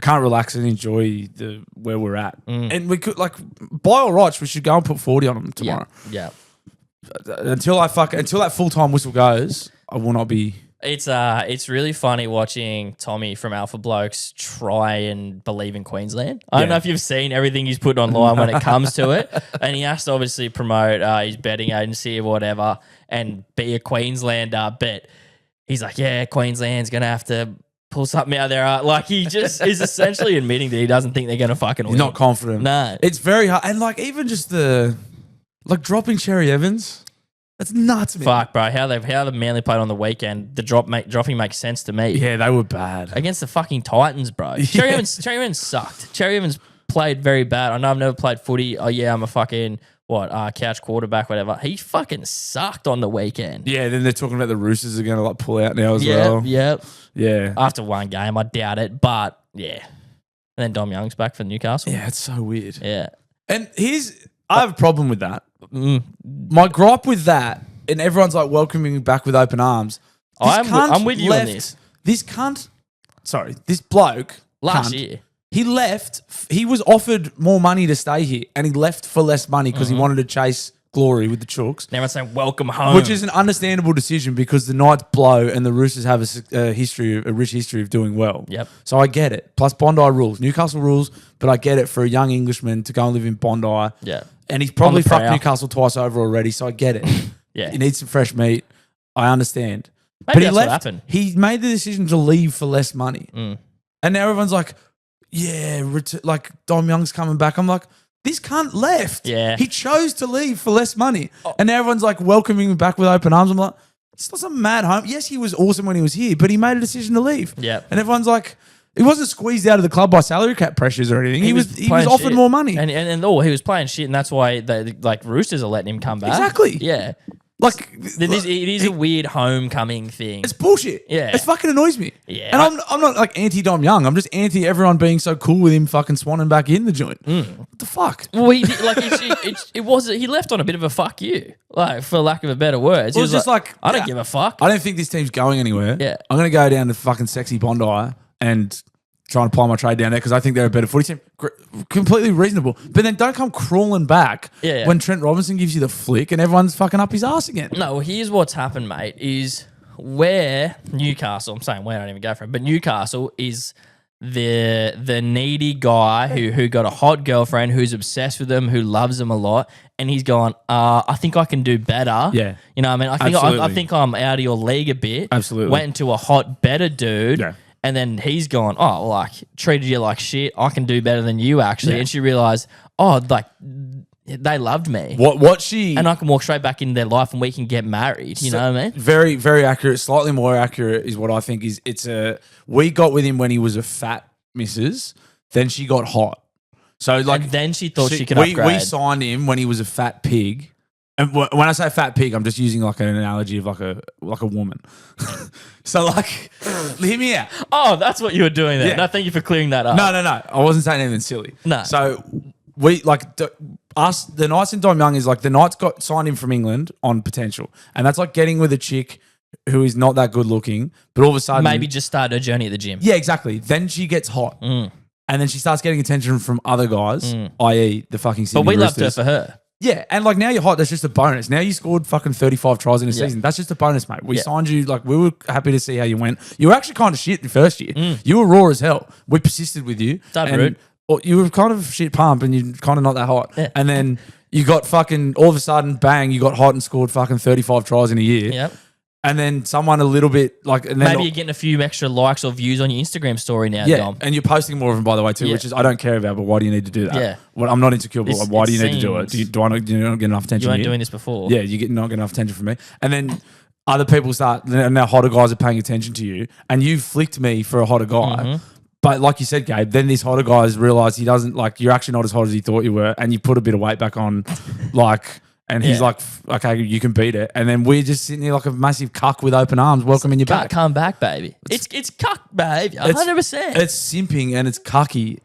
relax and enjoy where we're at. And we could by all rights, we should go and put 40 on them tomorrow. Yeah. Until that full time whistle goes, I will not be. It's really funny watching Tommy from Alpha Blokes try and believe in Queensland. I don't know if you've seen everything he's put online when it comes to it, and he has to obviously promote his betting agency or whatever and be a Queenslander. But he's like, yeah, Queensland's gonna have to pull something out of their art. Like he just is essentially admitting that he doesn't think they're gonna fucking win. He's not confident. No, it's very hard, and even just dropping Cherry Evans. That's nuts, man. Fuck, bro. How the Manly played on the weekend, the dropping makes sense to me. Yeah, they were bad. Against the fucking Titans, bro. Yeah. Cherry Evans sucked. Cherry Evans played very bad. I know I've never played footy. Oh, yeah, I'm a fucking, couch quarterback, whatever. He fucking sucked on the weekend. Yeah, then they're talking about the Roosters are going to pull out now as well. Yep. Yeah. After one game, I doubt it, but yeah. And then Dom Young's back for Newcastle. Yeah, it's so weird. Yeah. And I have a problem with that. My gripe with that, and everyone's welcoming me back with open arms. I'm with you on this. This bloke last year, he left. He was offered more money to stay here, and he left for less money because he wanted to chase glory with the Chooks. Now everyone's saying welcome home, which is an understandable decision because the Knights blow and the Roosters have a rich history of doing well. Yep. So I get it. Plus Bondi rules, Newcastle rules, but I get it for a young Englishman to go and live in Bondi. Yeah. And he's probably fucked Newcastle twice over already, so I get it. Yeah. He needs some fresh meat. I understand. Maybe that's what happened. He made the decision to leave for less money. And now everyone's like, yeah, Dom Young's coming back. I'm like, this cunt left. Yeah. He chose to leave for less money. And now everyone's welcoming him back with open arms. I'm like, It's not some mad home. Yes, he was awesome when he was here, but he made a decision to leave. Yep. And everyone's like, he wasn't squeezed out of the club by salary cap pressures or anything. He was playing offered shit. more money. And he was playing shit, and that's why the Roosters are letting him come back. Exactly. Yeah. Like, It is a weird homecoming thing. it's bullshit. Yeah. It fucking annoys me. Yeah. And I'm not like anti-Dom Young. I'm just anti everyone being so cool with him fucking swanning back in the joint. What the fuck? Well, he did, like it was he left on a bit of a fuck you, like for lack of a better words. Well, it's just like, I don't give a fuck. I don't think this team's going anywhere. Yeah. I'm going to go down to fucking sexy Bondi and try and apply my trade down there because I think they're a better footy team. Completely reasonable. But then don't come crawling back when Trent Robinson gives you the flick and everyone's fucking up his ass again. No, well, here's what's happened, mate, is where Newcastle, I'm saying where I don't even go for it, but Newcastle is the needy guy who got a hot girlfriend who's obsessed with him, who loves him a lot, and he's gone, I think I can do better. Yeah. You know what I mean? I think I'm out of your league a bit. Absolutely. Went into a hot, better dude. Yeah. And then he's gone, like, treated you like shit. I can do better than you, actually. Yeah. And she realized, like, they loved me. What she... And I can walk straight back into their life and we can get married. You know what I mean? Very, very accurate. Slightly more accurate is what I think is we got with him when he was a fat missus, then she got hot. So like... And then she thought she could upgrade. We signed him when he was a fat pig. And when I say fat pig, I'm just using like an analogy of like a woman. So like, hear me out. Oh, that's what you were doing there. Yeah. No, thank you for clearing that up. No. I wasn't saying anything silly. No. So we like the Knights and Dom Young is like the Knights got signed him from England on potential, and that's like getting with a chick who is not that good looking, but all of a sudden Maybe just start her journey at the gym. Yeah, exactly. Then she gets hot, and then she starts getting attention from other guys, i.e. the fucking Sydney But we Roosters. loved her for her. Yeah, and like now you're hot, that's just a bonus. Now you scored fucking 35 tries in a season. That's just a bonus, mate. We signed you, like we were happy to see how you went. You were actually kind of shit the first year. You were raw as hell. We persisted with you. That rude. Or you were kind of shit pump and you're kind of not that hot. Yeah. And then you got fucking, all of a sudden, bang, you got hot and scored fucking 35 tries in a year. Yep. And then someone a little bit like... And then Maybe you're getting a few extra likes or views on your Instagram story now, yeah, Dom. and you're posting more of them, by the way, too, which is I don't care about, but why do you need to do that? Yeah. Well, I'm not insecure, but why do you need to do it? seems- Do you not get enough attention You weren't here? doing this before. Yeah, you not get enough attention from me. And then other people start, now hotter guys are paying attention to you, and you flicked me for a hotter guy. But like you said, Gabe, then this hotter guy has realised he doesn't, like, you're actually not as hot as he thought you were, and you put a bit of weight back on, like... And he's like, okay, you can beat it. And then we're just sitting here like a massive cuck with open arms, welcoming you back. Come back, baby. It's cuck, babe. 100%. It's simping and it's cucky.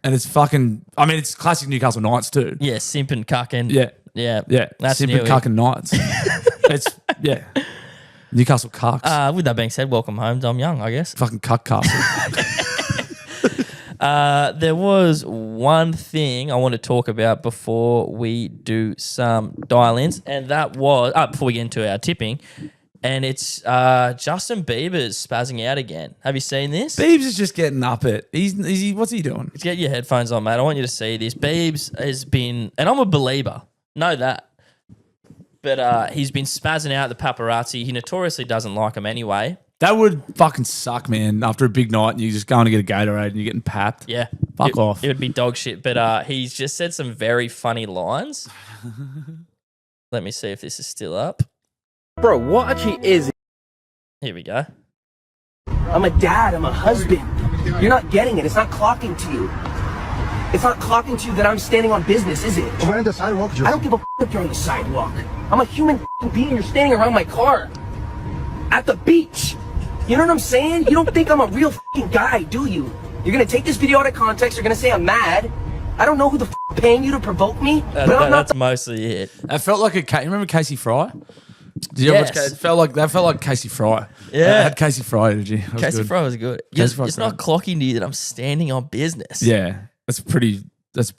And it's fucking, I mean, it's classic Newcastle Knights too. Yeah, simp and cucking. Yeah. Yeah. That's Simping, new. cuck and Knights. It's, yeah. Newcastle cucks. With that being said, welcome home, Dom Young, I guess. Fucking cuck castle. There was one thing I want to talk about before we do some dial-ins, and that was before we get into our tipping, and it's Justin Bieber's spazzing out again. Have you seen this? Biebs is just getting up it. What's he doing? Get your headphones on, mate. I want you to see this. Biebs has been, and I'm a believer, know that, but he's been spazzing out the paparazzi. He notoriously doesn't like him anyway. That would fucking suck, man. After a big night and you're just going to get a Gatorade and you're getting papped. Yeah. Fuck off. It would be dog shit. But he's just said some very funny lines. Let me see if this is still up. Bro, what actually is it? Here we go. I'm a dad, I'm a husband. You're not getting it. It's not clocking to you. It's not clocking to you that I'm standing on business, is it? We're on the sidewalk, Joe. I don't give a if you're on the sidewalk. I'm a human being. You're standing around my car. At the beach. You know what I'm saying? You don't think I'm a real guy, do you? You're gonna take this video out of context. You're gonna say I'm mad. I don't know who the paying you to provoke me, but I'm not. That's mostly it. That felt like you remember Casey Fry? Did you ever watch Yes. It felt like Casey Fry. Yeah. It had Casey Fry energy. That was Casey good. Fry was good. Casey Fry's It's not clocking to you that I'm standing on business. Yeah. That's a pretty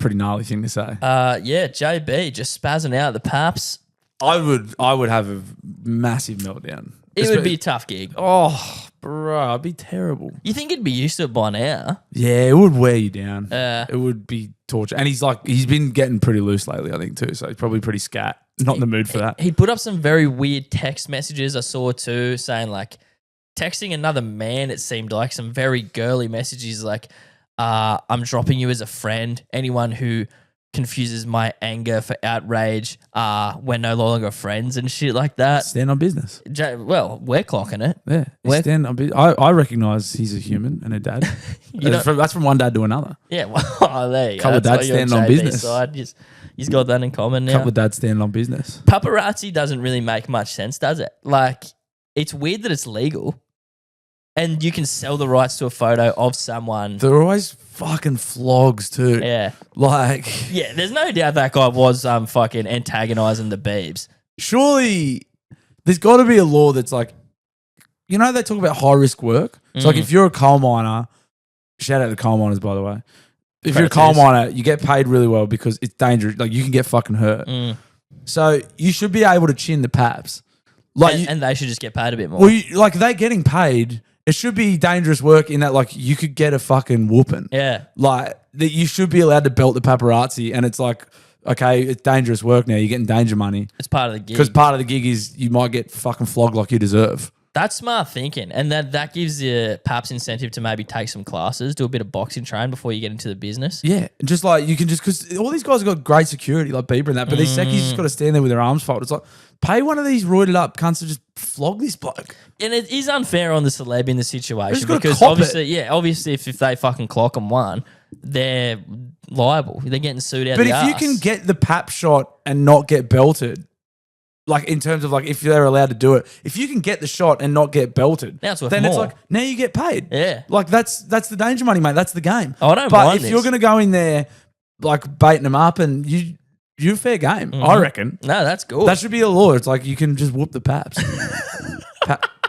gnarly thing to say. Yeah, JB just spazzing out the paps. I would have a massive meltdown. It would be a tough gig. Oh, bro, it'd be terrible. You think he'd be used to it by now? Yeah, it would wear you down. Yeah. It would be torture. And he's been getting pretty loose lately, I think, too. So he's probably pretty scat. Not in the mood for that. He put up some very weird text messages I saw too, saying like texting another man, it seemed like some very girly messages like, I'm dropping you as a friend. Anyone who confuses my anger for outrage. We're no longer friends and shit like that. Stand on business. Well, we're clocking it. Yeah. Stand on business. I recognise he's a human and a dad. That's from one dad to another. Yeah, well, there you go. Couple of dads standing on business. Side. He's got that in common now. Couple of dads standing on business. Paparazzi doesn't really make much sense, does it? Like, it's weird that it's legal. And you can sell the rights to a photo of someone. They're always fucking flogs too. Yeah. Like, Yeah, there's no doubt that guy was fucking antagonising the Biebs. surely there's got to be a law that's like, you know, they talk about high risk work. It's like if you're a coal miner, shout out to coal miners, by the way. If you're a coal miner, you get paid really well because it's dangerous. Like, you can get fucking hurt. So you should be able to chin the paps. Like, And they should just get paid a bit more. well, like, they're getting paid. It should be dangerous work in that, like, you could get a fucking whooping. Yeah. Like, that you should be allowed to belt the paparazzi, and it's like, okay, it's dangerous work now. You're getting danger money. It's part of the gig. Because part of the gig is you might get fucking flogged like you deserve. That's smart thinking. And that gives you perhaps incentive to maybe take some classes, do a bit of boxing train before you get into the business. Yeah. Just like, you can just, because all these guys have got great security, like Bieber and that, but these seckies just got to stand there with their arms folded. It's like, pay one of these roided up cunts to just flog this bloke. And it is unfair on the celeb in the situation Just gotta because cop obviously if they fucking clock them one, they're liable. They're getting sued out But the if you arse. can get the pap shot and not get belted, like, in terms of, like, if they're allowed to do it, if you can get the shot and not get belted, Now it's worth then it's more. like, now you get paid. Yeah. Like, that's the danger money, mate. That's the game. Oh, I don't But mind if this. you're going to go in there, like, baiting them up, and you're fair game, I reckon. No, that's good. That should be a law. It's like, you can just whoop the paps.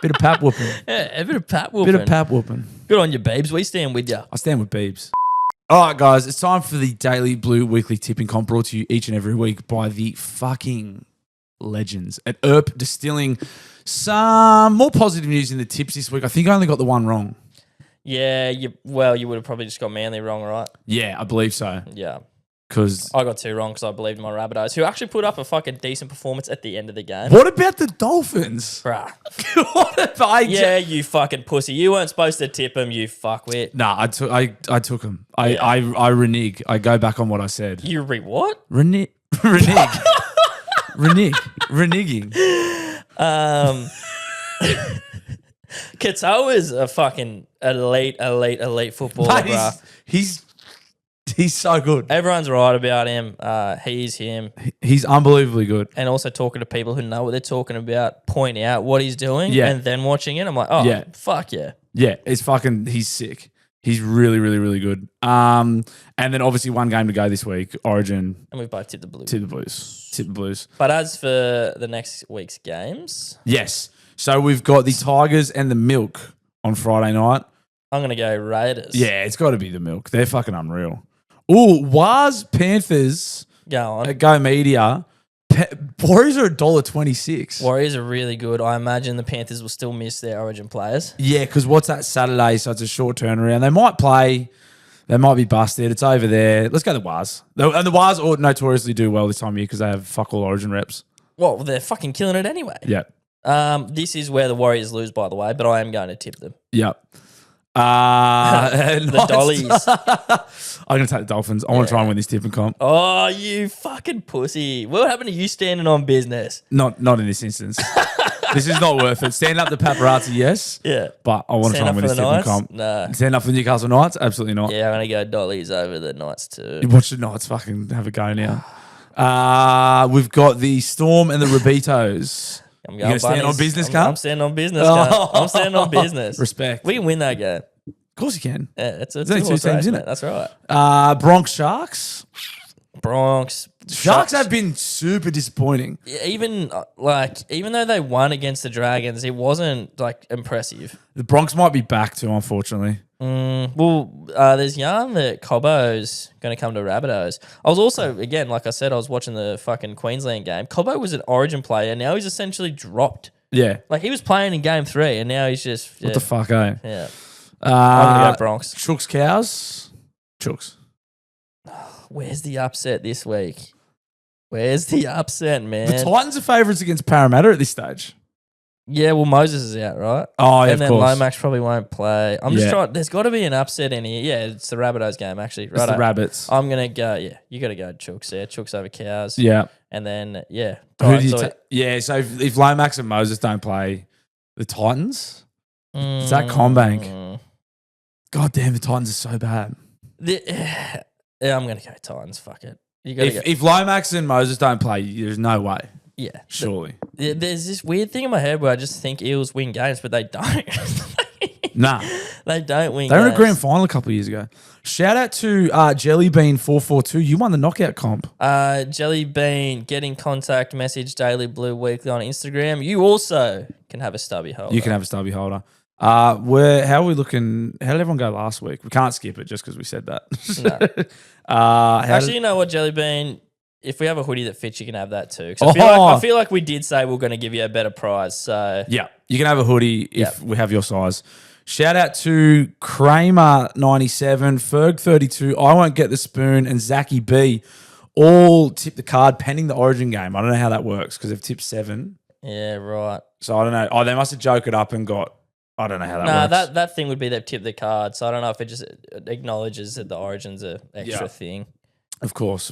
Bit of pap whooping. yeah, a bit of pap whooping. Bit of pap whooping. Good on you, babes. We stand with you. I stand with Biebs. All right, guys, it's time for the Daily Blue Weekly Tipping Comp, brought to you each and every week by the fucking legends at Earp Distilling. Some more positive news in the tips this week. I think I only got the one wrong. Yeah, you would have probably just got Manly wrong, right? Yeah, I believe so. Yeah. Because I got two wrong because I believed my Rabbitohs, who actually put up a fucking decent performance at the end of the game. what about the Dolphins? Bruh. What if I Yeah, you fucking pussy. You weren't supposed to tip him, you fuckwit. Nah, I took him. I renege. I go back on what I said. You what? Renege. Reneging. Katoa's a fucking elite footballer, Mate, bruh. he's so good. Everyone's right about him. He's him. He's unbelievably good. And also talking to people who know what they're talking about, point out what he's doing, Yeah. and then watching it, I'm like, oh, Yeah. fuck yeah. Yeah, he's sick. He's really, really, really good. And then obviously one game to go this week, Origin, And we've both tipped the Blues. tip the Blues. Tip the Blues. But as for the next week's games, Yes. So we've got the Tigers and the Milk on Friday night. I'm going to go Raiders. Yeah, it's got to be the Milk. They're fucking unreal. Ooh, Waz Panthers Go on. at Go Media. Warriors are $1.26. Warriors are really good. I imagine the Panthers will still miss their Origin players. Yeah, because what's that Saturday? So it's a short turnaround. They might play. They might be busted. It's over there. Let's go the Waz. And the Waz notoriously do well this time of year because they have fuck all Origin reps. Well, they're fucking killing it anyway. Yeah. This is where the Warriors lose, by the way, but I am going to tip them. Yep. The Dollies. I'm going to take the Dolphins. I want to try and win this tipping comp. Oh, you fucking pussy. What happened to you standing on business? Not in this instance. This is not worth it. Stand up the Paparazzi, yes. Yeah. But I want to try and win this tipping comp. Nah. Stand up for the Newcastle Knights? Absolutely not. Yeah, I'm going to go Dollies over the Knights too. You watch the Knights fucking have a go now. We've got the Storm and the Rabitos. I'm You going to stand Bunnies. on business, I'm cunt? standing on business, cunt. I'm standing on business. Respect. We can win that game. Of course you can. Yeah, it's There's only two two-horse teams race, in mate. it. That's right. Bronx Sharks. Bronx. Sharks have been super disappointing. Yeah, even though they won against the Dragons, it wasn't like impressive. The Bronx might be back too, unfortunately. There's yarn that Cobbo's going to come to Rabbitohs. I was also, again, like I said, I was watching the fucking Queensland game. Cobbo was an Origin player. Now he's essentially dropped. Yeah. Like he was playing in game 3 and now he's just... What the fuck, eh? Yeah. I'm going to go Bronx. Chooks Cows. Chooks. Where's the upset this week? Where's the upset, man? The Titans are favourites against Parramatta at this stage. Yeah, well, Moses is out, right? Oh, yeah, and of then course. Lomax probably won't play. I'm just Yeah. trying. There's got to be an upset in here. Yeah, it's the Rabbitohs game, actually. It's the Rabbits. I'm going to go. Yeah, you got to go Chooks there. Chooks over Cows. Yeah. And then, yeah. Who do you Titans, Yeah, so if Lomax and Moses don't play the Titans, is that Mm. Combank? God damn, the Titans are so bad. Yeah, I'm going to go Titans. Fuck it. You got to go. If Lomax and Moses don't play, there's no way. Yeah. Surely. There's this weird thing in my head where I just think Eels win games, but they don't. Nah. They don't win They were in games. a grand final a couple of years ago. Shout out to Jellybean442. You won the knockout comp. Jelly Bean, get in contact, message Daily Blue Weekly on Instagram. You also can have a stubby holder. You can have a stubby holder. How are we looking? How did everyone go last week? We can't skip it just because we said that. No. Actually, you know what, Jelly Bean? If we have a hoodie that fits, you can have that too. 'Cause I feel like we did say we're going to give you a better prize. So yeah, you can have a hoodie if Yep. we have your size. Shout out to Kramer97, Ferg32, I Won't Get the Spoon, and Zachy B. All tipped the card pending the Origin game. I don't know how that works because they've tipped 7. yeah, right. So I don't know. Oh, they must have joked it up and got. I don't know how that works. that thing would be they've tipped the card. So I don't know if it just acknowledges that the Origin's a extra thing. Of course.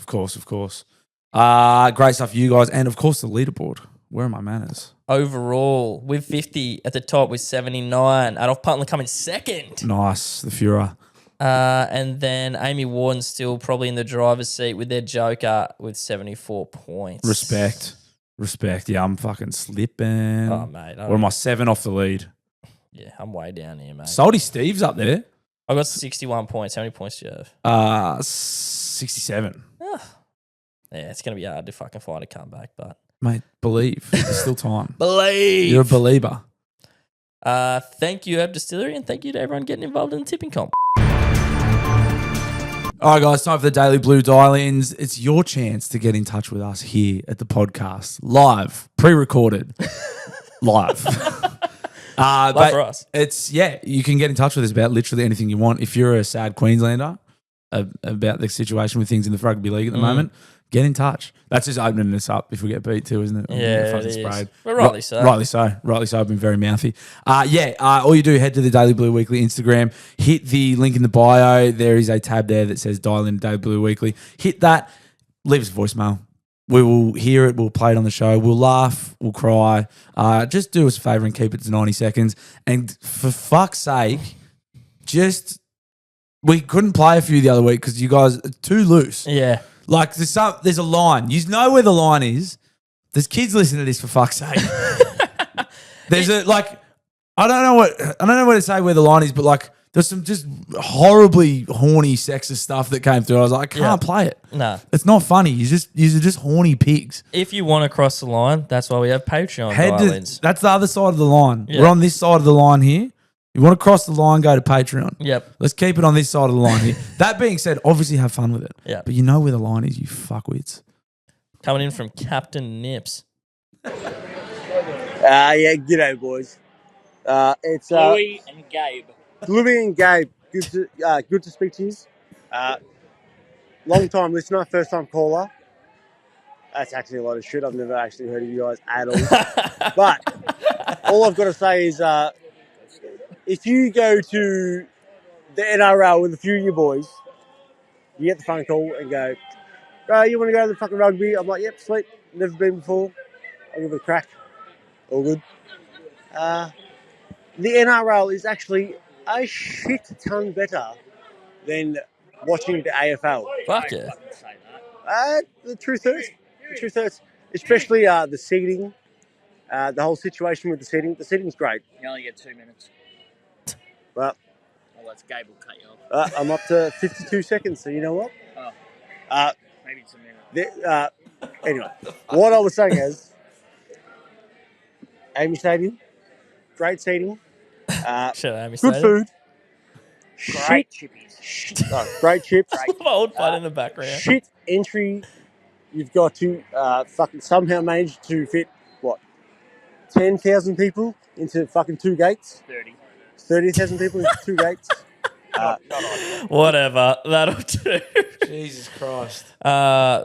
Great stuff for you guys. And of course, the leaderboard. Where are my manners? Overall, with 50 at the top with 79. Adolf Putnam coming second. Nice. The Fuhrer. And then Amy Warden's still probably in the driver's seat with their Joker with 74 points. Respect. Yeah, I'm fucking slipping. Oh, mate. Or am I 7 off the lead? Yeah, I'm way down here, mate. Salty Steve's up there. I got 61 points. How many points do you have? 67. Yeah, it's going to be hard to fucking find a comeback, but... Mate, believe. There's still time. Believe! You're a believer. Thank you, Herb Distillery, and thank you to everyone getting involved in the tipping comp. All right, guys, time for the Daily Blue dial-ins. It's your chance to get in touch with us here at the podcast. Live, pre-recorded, live. But for us. You can get in touch with us about literally anything you want. If you're a sad Queenslander about the situation with things in the Rugby League at the moment, get in touch. That's just opening us up if we get beat too, isn't it? Yeah, Fucking it is. sprayed. But rightly so. Rightly so. I've been very mouthy. All you do, head to the Daily Blue Weekly Instagram, hit the link in the bio. There is a tab there that says dial in Daily Blue Weekly. Hit that. Leave us a voicemail. We will hear it. We'll play it on the show. We'll laugh. We'll cry. Just do us a favor and keep it to 90 seconds. And for fuck's sake, we couldn't play a few the other week because you guys are too loose. Yeah. Like there's a line. You know where the line is. There's kids listening to this for fuck's sake. There's I don't know what to say where the line is, but like there's some just horribly horny sexist stuff that came through. I was like, I can't play it. No. It's not funny. You're just horny pigs. If you want to cross the line, that's why we have Patreon dial-ins. That's the other side of the line. Yeah. We're on this side of the line here. You want to cross the line, go to Patreon. Yep. Let's keep it on this side of the line here. That being said, obviously have fun with it. Yeah. But you know where the line is, you fuckwits. Coming in from Captain Nips. G'day, boys. It's Louis and Gabe. Louis and Gabe. Good to speak to you. Long time listener, first time caller. That's actually a lot of shit. I've never actually heard of you guys at all. But all I've got to say is, if you go to the NRL with a few of your boys, you get the phone call and go, "Bro, you want to go to the fucking rugby?" I'm like, "Yep, sweet. Never been before. I'll give it a crack. All good." The NRL is actually a shit ton better than watching the AFL. Fuck yeah. The truth hurts. Especially the seating, the whole situation with the seating. The seating's great. You only get 2 minutes. Well, That's Gabe will cut you off. I'm up to 52 seconds, so you know what? Maybe it's a minute. Anyway, what I was saying is, Amy Stadium, great seating, Amy good food, Great chippies. great chips, My old fun in the background. shit entry. You've got to fucking somehow manage to fit, 10,000 people into fucking 2 gates? 30. 30,000 people into 2 gates? Whatever. That'll do. Jesus Christ.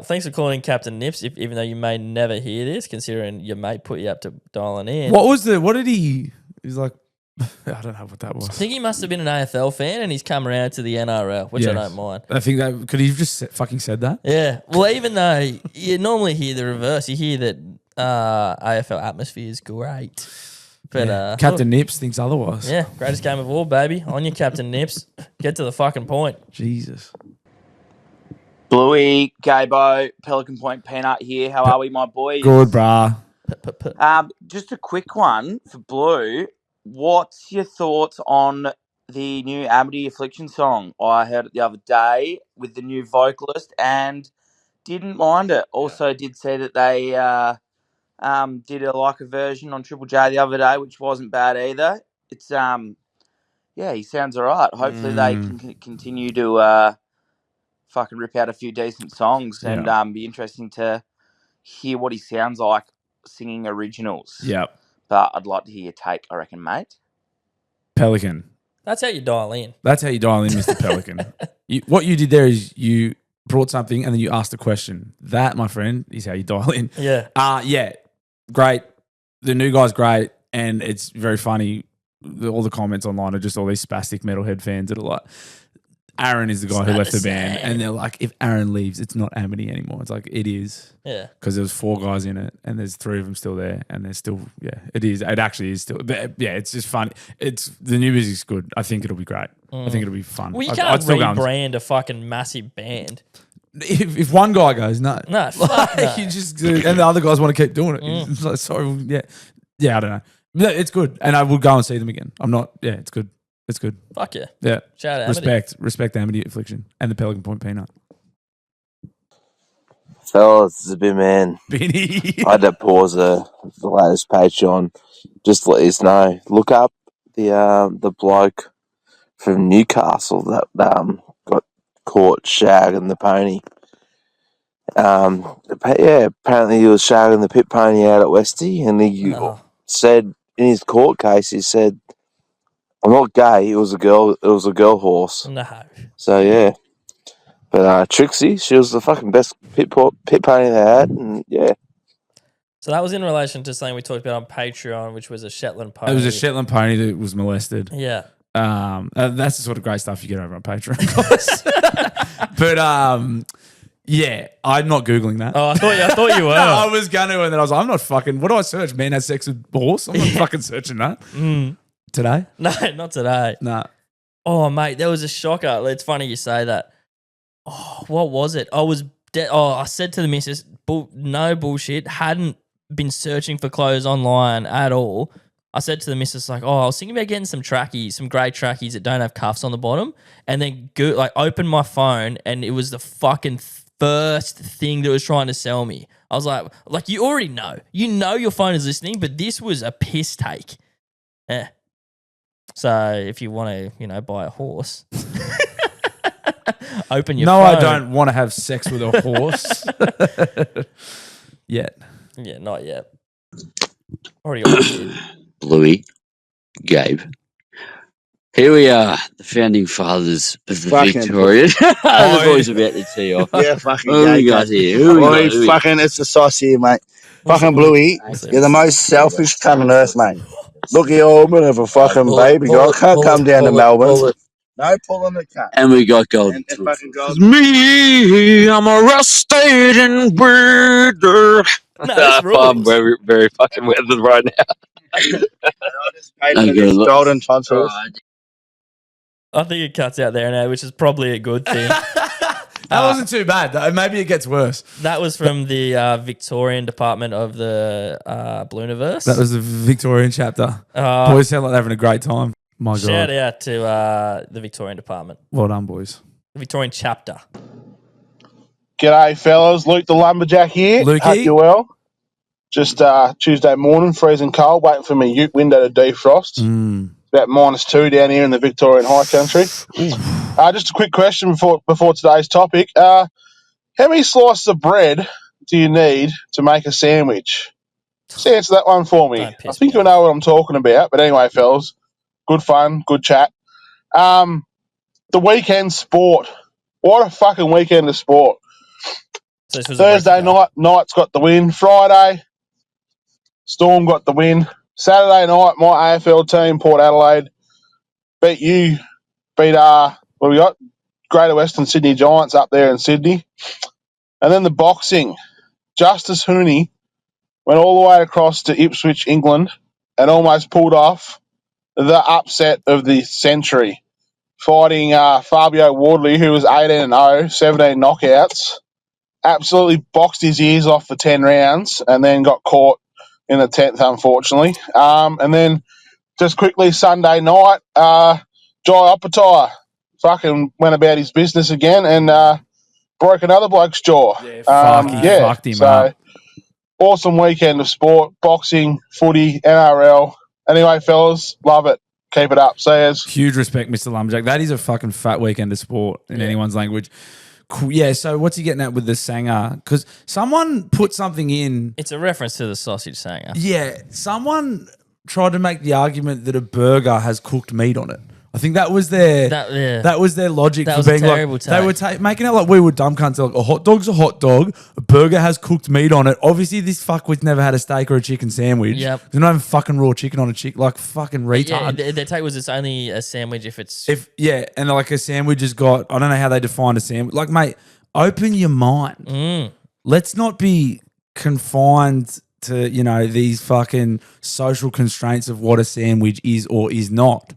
Thanks for calling Captain Nips, even though you may never hear this, considering your mate put you up to dialing in. What did he was like, I don't know what that was. I think he must have been an AFL fan and he's come around to the NRL, which I don't mind. I think that, could he have just fucking said that? Yeah. Well, even though you normally hear the reverse, you hear that AFL atmosphere is great. But Captain Nips thinks otherwise. Yeah, greatest game of all, baby. On your Captain Nips. Get to the fucking point. Jesus. Bluey, Gabo, Pelican Point Peanut here. How are we, my boys? Good, brah. Just a quick one for Blue. What's your thoughts on the new Amity Affliction song? I heard it the other day with the new vocalist and didn't mind it. Also did say that they did a version on Triple J the other day, which wasn't bad either. It's he sounds all right. Hopefully they can continue to fucking rip out a few decent songs and be interesting to hear what he sounds like singing originals. Yep. But I'd like to hear your take, I reckon, mate. Pelican. That's how you dial in. That's how you dial in, Mr. Pelican. What you did there is you brought something and then you asked a question. That, my friend, is how you dial in. Yeah. Great. The new guy's great, and it's very funny. All the comments online are just all these spastic metalhead fans that are like, Aaron is the guy who left the band. And they're like, if Aaron leaves, it's not Amity anymore. It's like, it is. Yeah. Because there was 4 guys in it, and there's 3 of them still there, and there's still, it is. It actually is still. But it's just funny. The new music's good. I think it'll be great. I think it'll be fun. Well, you can't rebrand a fucking massive band. If one guy goes, no. No, fuck no. You just, and the other guys want to keep doing it. It's like, sorry, I don't know. No, it's good. And I would go and see them again. It's good. It's good. Fuck yeah. Yeah. Shout out Amity. Respect Amity Affliction and the Pelican Point Peanut. Fellas, it's a bit man. Benny. I had to pause the latest Patreon just to let you know. Look up the bloke from Newcastle that got caught shagging the pony. Apparently he was shagging the pit pony out at Westy, and he said in his court case, he said, "I'm not gay. It was a girl. It was a girl horse." No. So yeah, but Trixie, she was the fucking best pit pony they had, and yeah. So that was in relation to something we talked about on Patreon, which was a Shetland pony. It was a Shetland pony that was molested. Yeah. That's the sort of great stuff you get over on Patreon. But I'm not Googling that. Oh, I thought you were. No, I was going to, and then I was like, I'm not fucking, what do I search? Man has sex with horse? I'm not fucking searching that. Today? No, not today. No. Oh, mate, there was a shocker. It's funny you say that. Oh, what was it? I said to the missus, no bullshit, hadn't been searching for clothes online at all. I said to the missus, like, I was thinking about getting some trackies, some grey trackies that don't have cuffs on the bottom, and then opened my phone, and it was the fucking first thing that was trying to sell me. I was like you already know. You know your phone is listening, but this was a piss take. Yeah. So if you want to, buy a horse, open your phone. No, I don't want to have sex with a horse. Yet. Yeah, not yet. Already got it. Bluey, Gabe. Here we are, the founding fathers of the Victorian. The boys about to tee off. Yeah, fucking Who we got here? It's the sauce here, mate. Fucking Bluey, you're the most selfish cunt on earth, mate. Look, you're all bit of a fucking baby girl. Can't come down to Melbourne. No pulling the cut. And we got Golden. Me, I'm a rustated breeder. I'm very, very fucking weathered right now. Golden tonsils. I think it cuts out there now, which is probably a good thing. That wasn't too bad, though. Maybe it gets worse. That was from the Victorian department of the Blooniverse. That was the Victorian chapter. Boys sound like they're having a great time. My God. Shout out to the Victorian department. Well done, boys. The Victorian chapter. G'day, fellas. Luke the Lumberjack here. Lukey. Hope you're well. Just Tuesday morning, freezing cold, waiting for my ute window to defrost. It's about -2 down here in the Victorian high country. Just a quick question before today's topic. How many slices of bread do you need to make a sandwich? Just answer that one for me. I think you know what I'm talking about. But anyway, fellas, good fun, good chat. the weekend sport. What a fucking weekend of sport. So this was a week Thursday ago. night, Knights got the win. Friday, Storm got the win. Saturday night, my AFL team, Port Adelaide, beat what we got? Greater Western Sydney Giants up there in Sydney. And then the boxing. Justice Hooney went all the way across to Ipswich, England, and almost pulled off the upset of the century, fighting Fabio Wardley, who was 18-0, 17 knockouts. Absolutely boxed his ears off for 10 rounds and then got caught in the 10th, unfortunately. And then just quickly, Sunday night, Jai Opetaia fucking went about his business again and broke another bloke's jaw. Yeah, fucked him up. Awesome weekend of sport, boxing, footy, NRL. Anyway, fellas, love it. Keep it up. See yous. Huge respect, Mr. Lumberjack. That is a fucking fat weekend of sport in anyone's language. Cool. Yeah, so what's he getting at with the Sanger? Because someone put something in. It's a reference to the sausage Sanger. Yeah, someone tried to make the argument that a burger has cooked meat on it. I think that was their that was their logic That for was a being terrible like take. they were making it like we were dumb cunts. Like a hot dog's a hot dog. A burger has cooked meat on it. Obviously, this fuckwit's never had a steak or a chicken sandwich. Yep. There's not even fucking raw chicken on a chick. Like fucking retard. Yeah, their take was it's only a sandwich if it's... And like a sandwich has got, I don't know how they define a sandwich. Like, mate, open your mind. Let's not be confined to, these fucking social constraints of what a sandwich is or is not.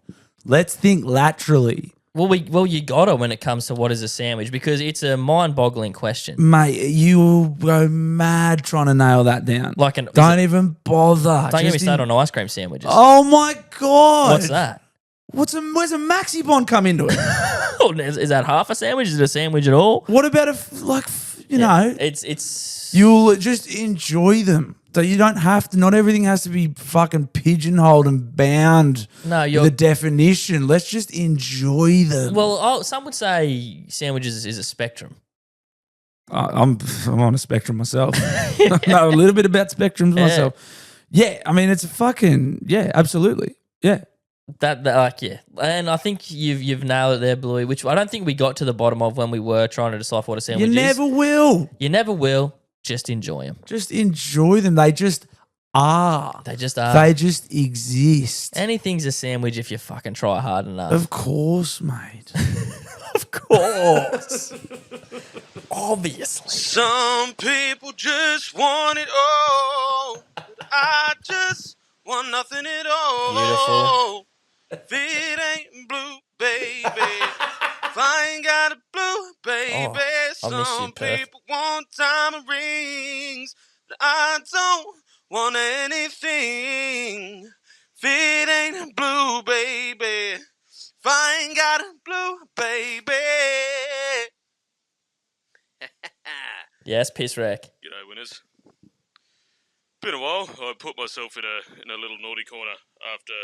Let's think laterally. Well, you gotta when it comes to what is a sandwich because it's a mind-boggling question. Mate, you will go mad trying to nail that down. Don't even bother. Don't get me started on ice cream sandwiches. Oh my God. What's that? Where's a Maxi Bond come into it? Is that half a sandwich? Is it a sandwich at all? What about it's you'll just enjoy them. So you don't have to. Not everything has to be fucking pigeonholed and bound. No, with the definition. Let's just enjoy them. Well, some would say sandwiches is a spectrum. I'm on a spectrum myself. I know a little bit about spectrums myself. Yeah, I mean it's a fucking absolutely That and I think you've nailed it there, Bluey. Which I don't think we got to the bottom of when we were trying to decipher what a sandwich is. You never will. You never will. Just enjoy them. Just enjoy them. They just are. They just are. They just exist. Anything's a sandwich if you fucking try hard enough. Of course, mate. Of course. Obviously. Some people just want it all. But I just want nothing at all. Beautiful. If it ain't blue, baby. If I ain't got a blue, baby. Some people want diamond rings. But I don't want anything. If it ain't blue, baby. If I ain't got a blue, baby. Yes, piss wreck. G'day, winners. Been a while. I put myself in a little naughty corner after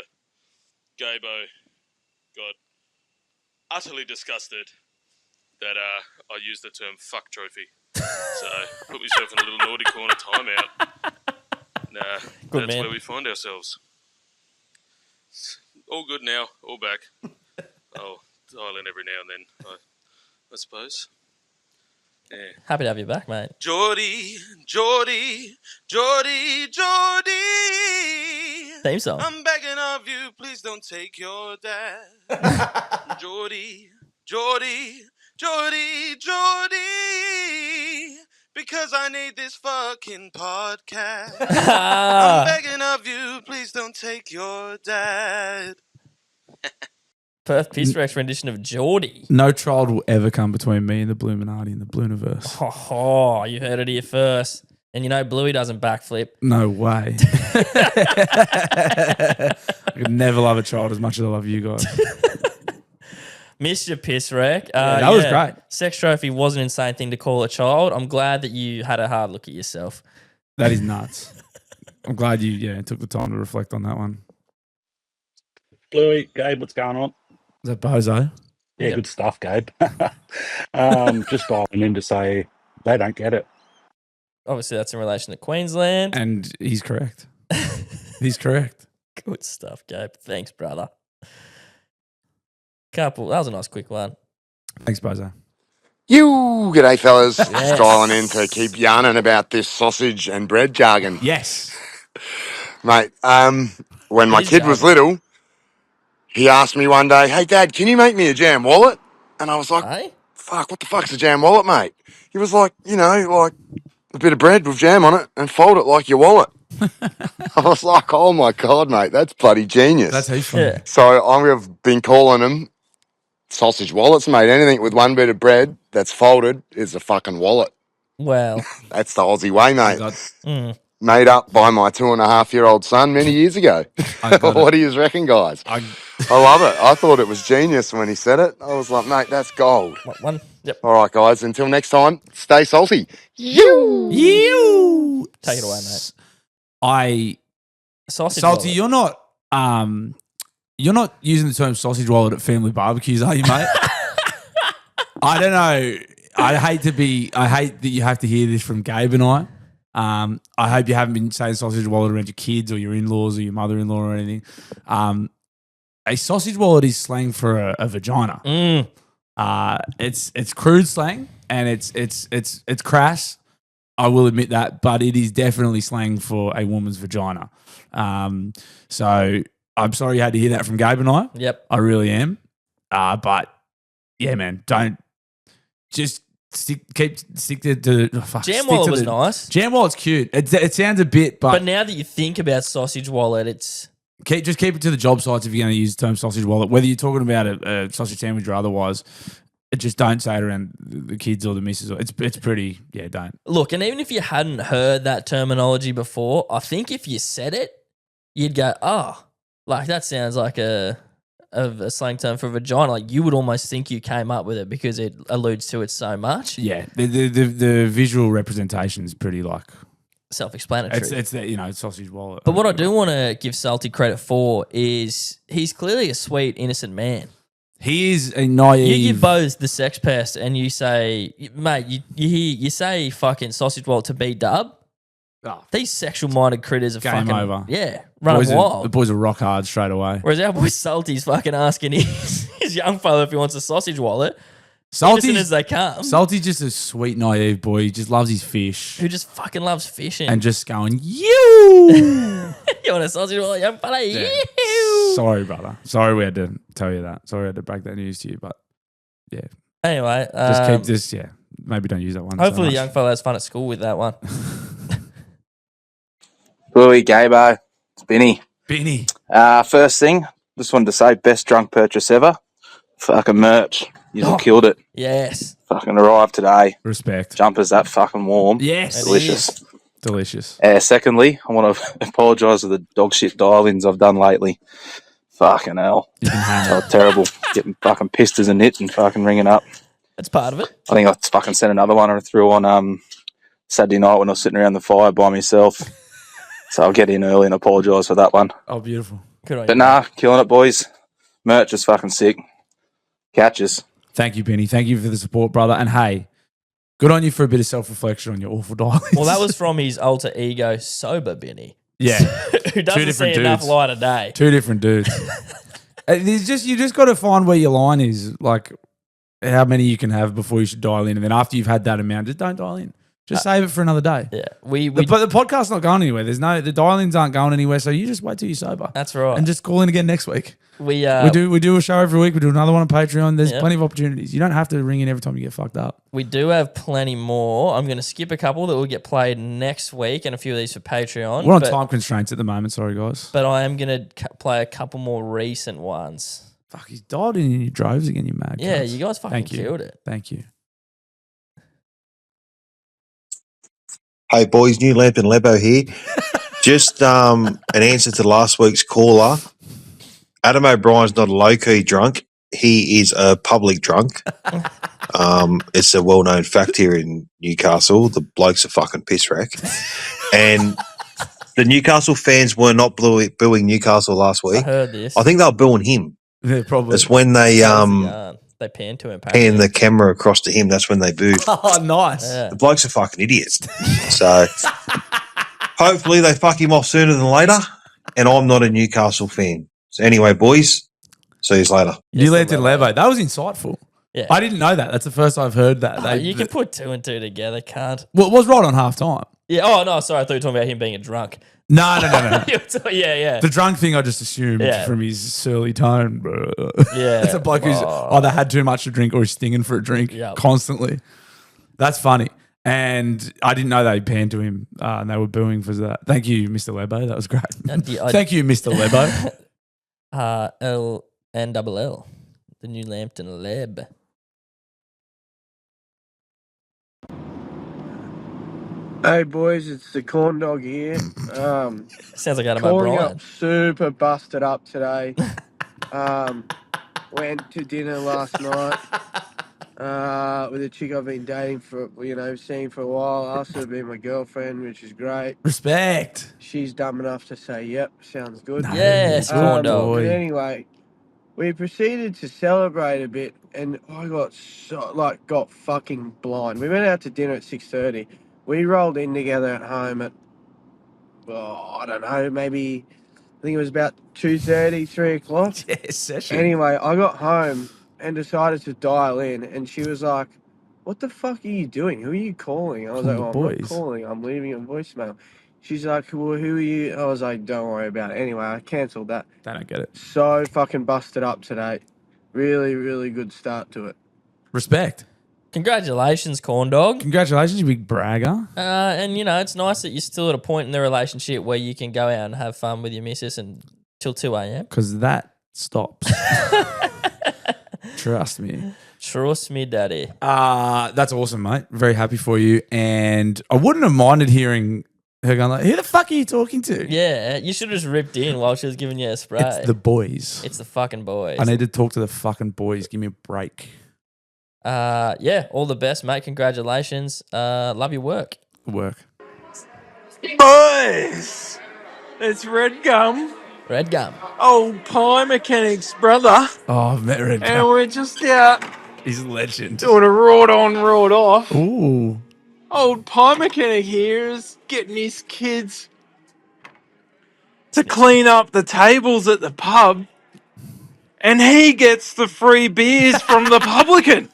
Gabo got utterly disgusted that I used the term fuck trophy. So put myself in a little naughty corner timeout. Nah, that's man. where we find ourselves. All good now, all back. I'll dial in every now and then, I suppose. Yeah. Happy to have you back, mate. Geordie. Theme song. I'm begging of you, please don't take your dad. Geordie. Because I need this fucking podcast. I'm begging of you, please don't take your dad. Perth Piss Wreck's rendition of Geordie. No child will ever come between me and the Bluminati and the Bluniverse. Oh, you heard it here first. And you know Bluey doesn't backflip. No way. I could never love a child as much as I love you guys. Missed your Piss Wreck. That was great. Sex trophy was an insane thing to call a child. I'm glad that you had a hard look at yourself. That is nuts. I'm glad you took the time to reflect on that one. Bluey, Gabe, what's going on? Is that Bozo? Yeah, good stuff, Gabe. Just dialing in to say they don't get it. Obviously, that's in relation to Queensland. And he's correct. He's correct. Good stuff, Gabe. Thanks, brother. That was a nice quick one. Thanks, Bozo. G'day, fellas. Yes. Just dialing in to keep yarning about this sausage and bread jargon. Yes. Mate, when my is kid was jargon. little, he asked me one day, hey, Dad, can you make me a jam wallet? And I was like, Hey? fuck, what the fuck's a jam wallet, mate? He was like, like a bit of bread with jam on it and fold it like your wallet. I was like, oh, my God, mate, that's bloody genius. That's heaps funny. Yeah. So I've been calling them sausage wallets, mate. Anything with one bit of bread that's folded is a fucking wallet. Well. That's the Aussie way, mate. Made up by my 2.5-year-old son many years ago. What do you reckon, guys? I love it. I thought it was genius when he said it. I was like, mate, that's gold. One. Yep. All right, guys. Until next time, stay salty. You. Take it away, mate. Sausage Salty, wallet. you're not using the term sausage wallet at family barbecues, are you, mate? I don't know. I hate that you have to hear this from Gabe and I. I hope you haven't been saying sausage wallet around your kids or your in-laws or your mother-in-law or anything. A sausage wallet is slang for a vagina. It's crude slang and it's crass. I will admit that, but it is definitely slang for a woman's vagina. So I'm sorry you had to hear that from Gabe and I. Yep. I really am. But yeah, man, don't just stick to Jam wallet was nice. Jam wallet's cute. It sounds a bit, but now that you think about sausage wallet, it's just keep it to the job sites if you're going to use the term sausage wallet. Whether you're talking about a sausage sandwich or otherwise, just don't say it around the kids or the missus. It's pretty, don't. Look, and even if you hadn't heard that terminology before, I think if you said it, you'd go, oh, like that sounds like a slang term for vagina. Like you would almost think you came up with it because it alludes to it so much. Yeah, the visual representation is pretty like self-explanatory. It's that sausage wallet. But what I do want to give Salty credit for is he's clearly a sweet, innocent man. He is a naive. You give Bose the sex pest and you say, mate, you say fucking sausage wallet to B-dub. Oh. These sexual-minded critters are game fucking over. Yeah, running wild. The boys are rock hard straight away. Whereas our boy Salty's fucking asking his young fella if he wants a sausage wallet. Innocent as they come. Salty's just a sweet, naive boy. He just loves his fish. Who just fucking loves fishing. And just going, you! You want a sausage wallet, young fella? Yeah. Sorry, brother. Sorry we had to tell you that. Sorry we had to break that news to you, but yeah. Anyway. Just keep this, maybe don't use that one. Hopefully the young fella has fun at school with that one. Bluey, Gabo, it's Benny. First thing, just wanted to say, best drunk purchase ever. Fucking merch. You killed it. Yes. Fucking arrived today. Respect. Jumpers that fucking warm. Yes. Delicious. Secondly, I want to apologise for the dog shit dial-ins I've done lately. Fucking hell. Terrible. Getting fucking pissed as a nit and fucking ringing up. That's part of it. I think I fucking sent another one I threw on Saturday night when I was sitting around the fire by myself. So I'll get in early and apologise for that one. Oh, beautiful. Good on you. But nah, killing it, boys. Merch is fucking sick. Catches. Thank you, Benny. Thank you for the support, brother. And hey, good on you for a bit of self-reflection on your awful dial. Well, that was from his alter ego, sober Benny. Yeah. Who doesn't see enough light of day. Two different dudes. You just got to find where your line is, like how many you can have before you should dial in. And then after you've had that amount, just don't dial in. Just save it for another day. Yeah, but the podcast's not going anywhere. The dial-ins aren't going anywhere. So you just wait till you're sober. That's right. And just call in again next week. We do a show every week. We do another one on Patreon. There's plenty of opportunities. You don't have to ring in every time you get fucked up. We do have plenty more. I'm going to skip a couple that will get played next week, and a few of these for Patreon. We're on time constraints at the moment. Sorry, guys. But I am going to play a couple more recent ones. Fuck, he's dialed in your droves again. You mad? Yeah, cunts. you guys fucking killed it. Thank you. Hey boys, New Lamp and Lebo here. Just an answer to last week's caller. Adam O'Brien's not a low-key drunk. He is a public drunk. It's a well-known fact here in Newcastle. The bloke's a fucking piss wreck. And the Newcastle fans were not booing Newcastle last week. I heard this. I think they were booing him. Yeah, probably. It's when they pan to him. Pan the camera across to him. That's when they booed. Oh, nice. Yeah. The bloke's a fucking idiot. So hopefully they fuck him off sooner than later. And I'm not a Newcastle fan. So anyway, boys, See you later. New Lantern Lebo. That was insightful. Yeah. I didn't know that. That's the first I've heard that. You can put 2 and 2 together, can't? Well, it was right on half time. Yeah. Oh, no, sorry. I thought you were talking about him being a drunk. No. Yeah. The drunk thing I just assumed from his surly tone. Bro. Yeah. It's a bloke who's either had too much to drink or he's stinging for a drink constantly. That's funny. And I didn't know they panned to him and they were booing for that. Thank you, Mr. Lebo. That was great. Thank you, Mr. Lebo. LNLL. The New Lambton Leb. Hey boys, it's the corn dog here. Sounds like Adam calling O'Brien. up super busted up today. Went to dinner last night with a chick I've been dating for, seeing for a while. Asked her to be my girlfriend, which is great. Respect. She's dumb enough to say, "Yep, sounds good." Yes, corn dog. But anyway, we proceeded to celebrate a bit, and I got fucking blind. We went out to dinner at 6:30. We rolled in together at home at, I don't know, maybe, I think it was about 2:30, 3 o'clock. Yeah, session. Anyway, I got home and decided to dial in, and she was like, "What the fuck are you doing? Who are you calling?" I was like, "Oh, I'm not calling. I'm leaving a voicemail." She's like, "Well, who are you?" I was like, "Don't worry about it." Anyway, I cancelled that. They don't get it. So fucking busted up today. Really, really good start to it. Respect. Congratulations, corn dog. Congratulations, you big bragger. And, it's nice that you're still at a point in the relationship where you can go out and have fun with your missus till 2 a.m. Because that stops. Trust me. Trust me, daddy. That's awesome, mate. Very happy for you. And I wouldn't have minded hearing her going like, who the fuck are you talking to? Yeah, you should have just ripped in while she was giving you a spray. It's the boys. It's the fucking boys. I need to talk to the fucking boys. Give me a break. All the best, mate. Congratulations. Love your work. Work. Boys, it's Red Gum. Red Gum. Old pie mechanic's brother. Oh, I've met Red Gum. And we're just out He's a legend. doing a road on, road off. Ooh. Old pie mechanic here is getting his kids to clean up the tables at the pub. And he gets the free beers from the publican.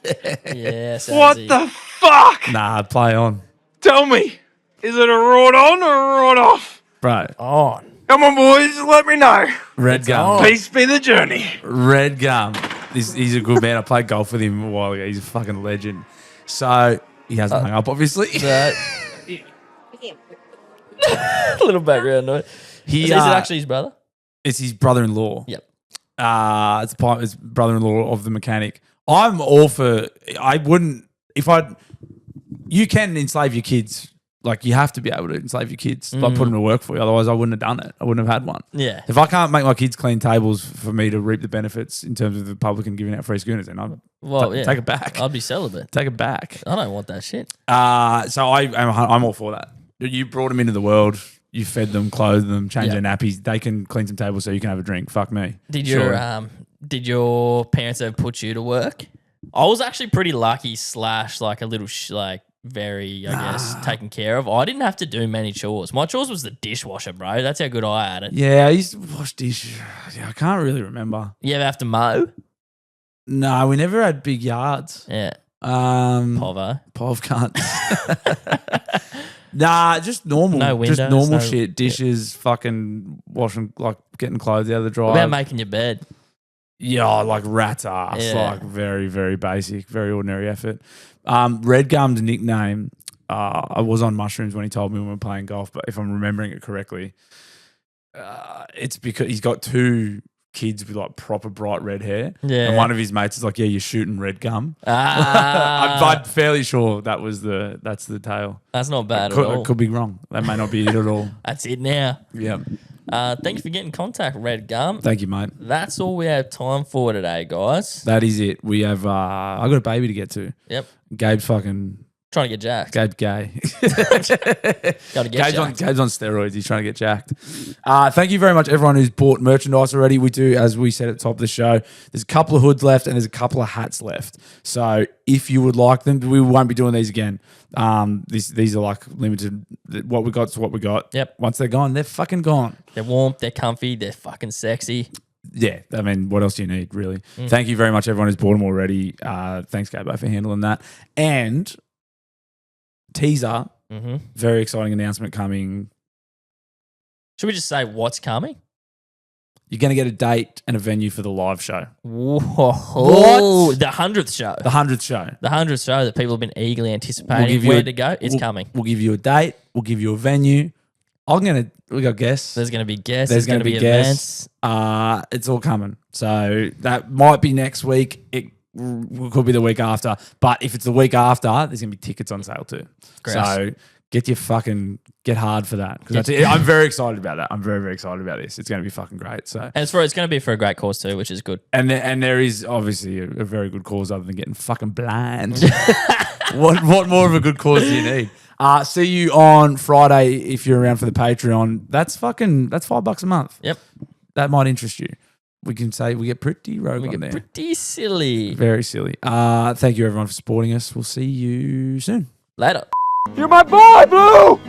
Yeah, what the fuck? Nah, play on. Tell me, is it a road on or a road off? Bro. On. Come on, boys, let me know. Red Gum. Peace be the journey. Red Gum. He's a good man. I played golf with him a while ago. He's a fucking legend. So he hasn't hung up, obviously. A little background noise. Is it actually his brother? It's his brother-in-law. Yep. It's brother-in-law of the mechanic. I'm all for. I wouldn't if I. You can enslave your kids. Like you have to be able to enslave your kids. Like put them to work for you. Otherwise, I wouldn't have done it. I wouldn't have had one. Yeah. If I can't make my kids clean tables for me to reap the benefits in terms of the publican giving out free schooners, then take it back. I'd be celibate. Take it back. I don't want that shit. So I'm all for that. You brought them into the world. You fed them, clothed them, changed their nappies. They can clean some tables so you can have a drink. Fuck me. Did your parents ever put you to work? I was actually pretty lucky / like a little very, I guess, taken care of. I didn't have to do many chores. My chores was the dishwasher, bro. That's how good I had it. Yeah, I used to wash dishes. Yeah, I can't really remember. You ever have to mow? No, we never had big yards. Yeah. Pov can't. Nah, just normal. No windows. Just normal shit. Dishes, fucking washing, like getting clothes out of the dryer. What about making your bed? Yeah, like rat's ass. Yeah. Like very, very basic, very ordinary effort. Red Gum's nickname, I was on mushrooms when he told me when we were playing golf, but if I'm remembering it correctly, it's because he's got 2 kids with like proper bright red hair. Yeah. And one of his mates is like, yeah, you're shooting Red Gum. I'm fairly sure that's the tale. That's not bad at all. I could be wrong. That may not be it at all. That's it now. Yeah. Thanks for getting in contact, Red Gum. Thank you, mate. That's all we have time for today, guys. That is it. We have I got a baby to get to. Yep. Gabe's fucking trying to get jacked. Gabe's gay. Gotta get jacked. Gabe's on steroids. He's trying to get jacked. Thank you very much, everyone who's bought merchandise already. We do, as we said at the top of the show, there's a couple of hoods left and there's a couple of hats left. So if you would like them, we won't be doing these again. These are like limited. What we got is what we got. Yep. Once they're gone, they're fucking gone. They're warm. They're comfy. They're fucking sexy. yeah, I mean, what else do you need, really? Thank you very much, everyone who's bought them already. Thanks, Gabo, for handling that. And teaser, very exciting announcement coming. Should we just say what's coming? You're going to get a date and a venue for the live show. What? The 100th show. The 100th show. The 100th show that people have been eagerly anticipating. Where to go? It's coming. We'll give you a date. We'll give you a venue. We got guests. There's going to be guests. There's going to be events. It's all coming. So that might be next week. It could be the week after. But if it's the week after, there's going to be tickets on sale too. Gross. So get hard for that. Because I'm very excited about that. I'm very, very excited about this. It's going to be fucking great. So and it's going to be for a great cause too, which is good. And there is obviously a very good cause other than getting fucking blind. What more of a good cause do you need? See you on Friday if you're around for the Patreon. That's $5 a month. Yep. That might interest you. We can say we get pretty rogue on there. Pretty silly. Very silly. Thank you everyone for supporting us. We'll see you soon. Later. You're my boy, Blue!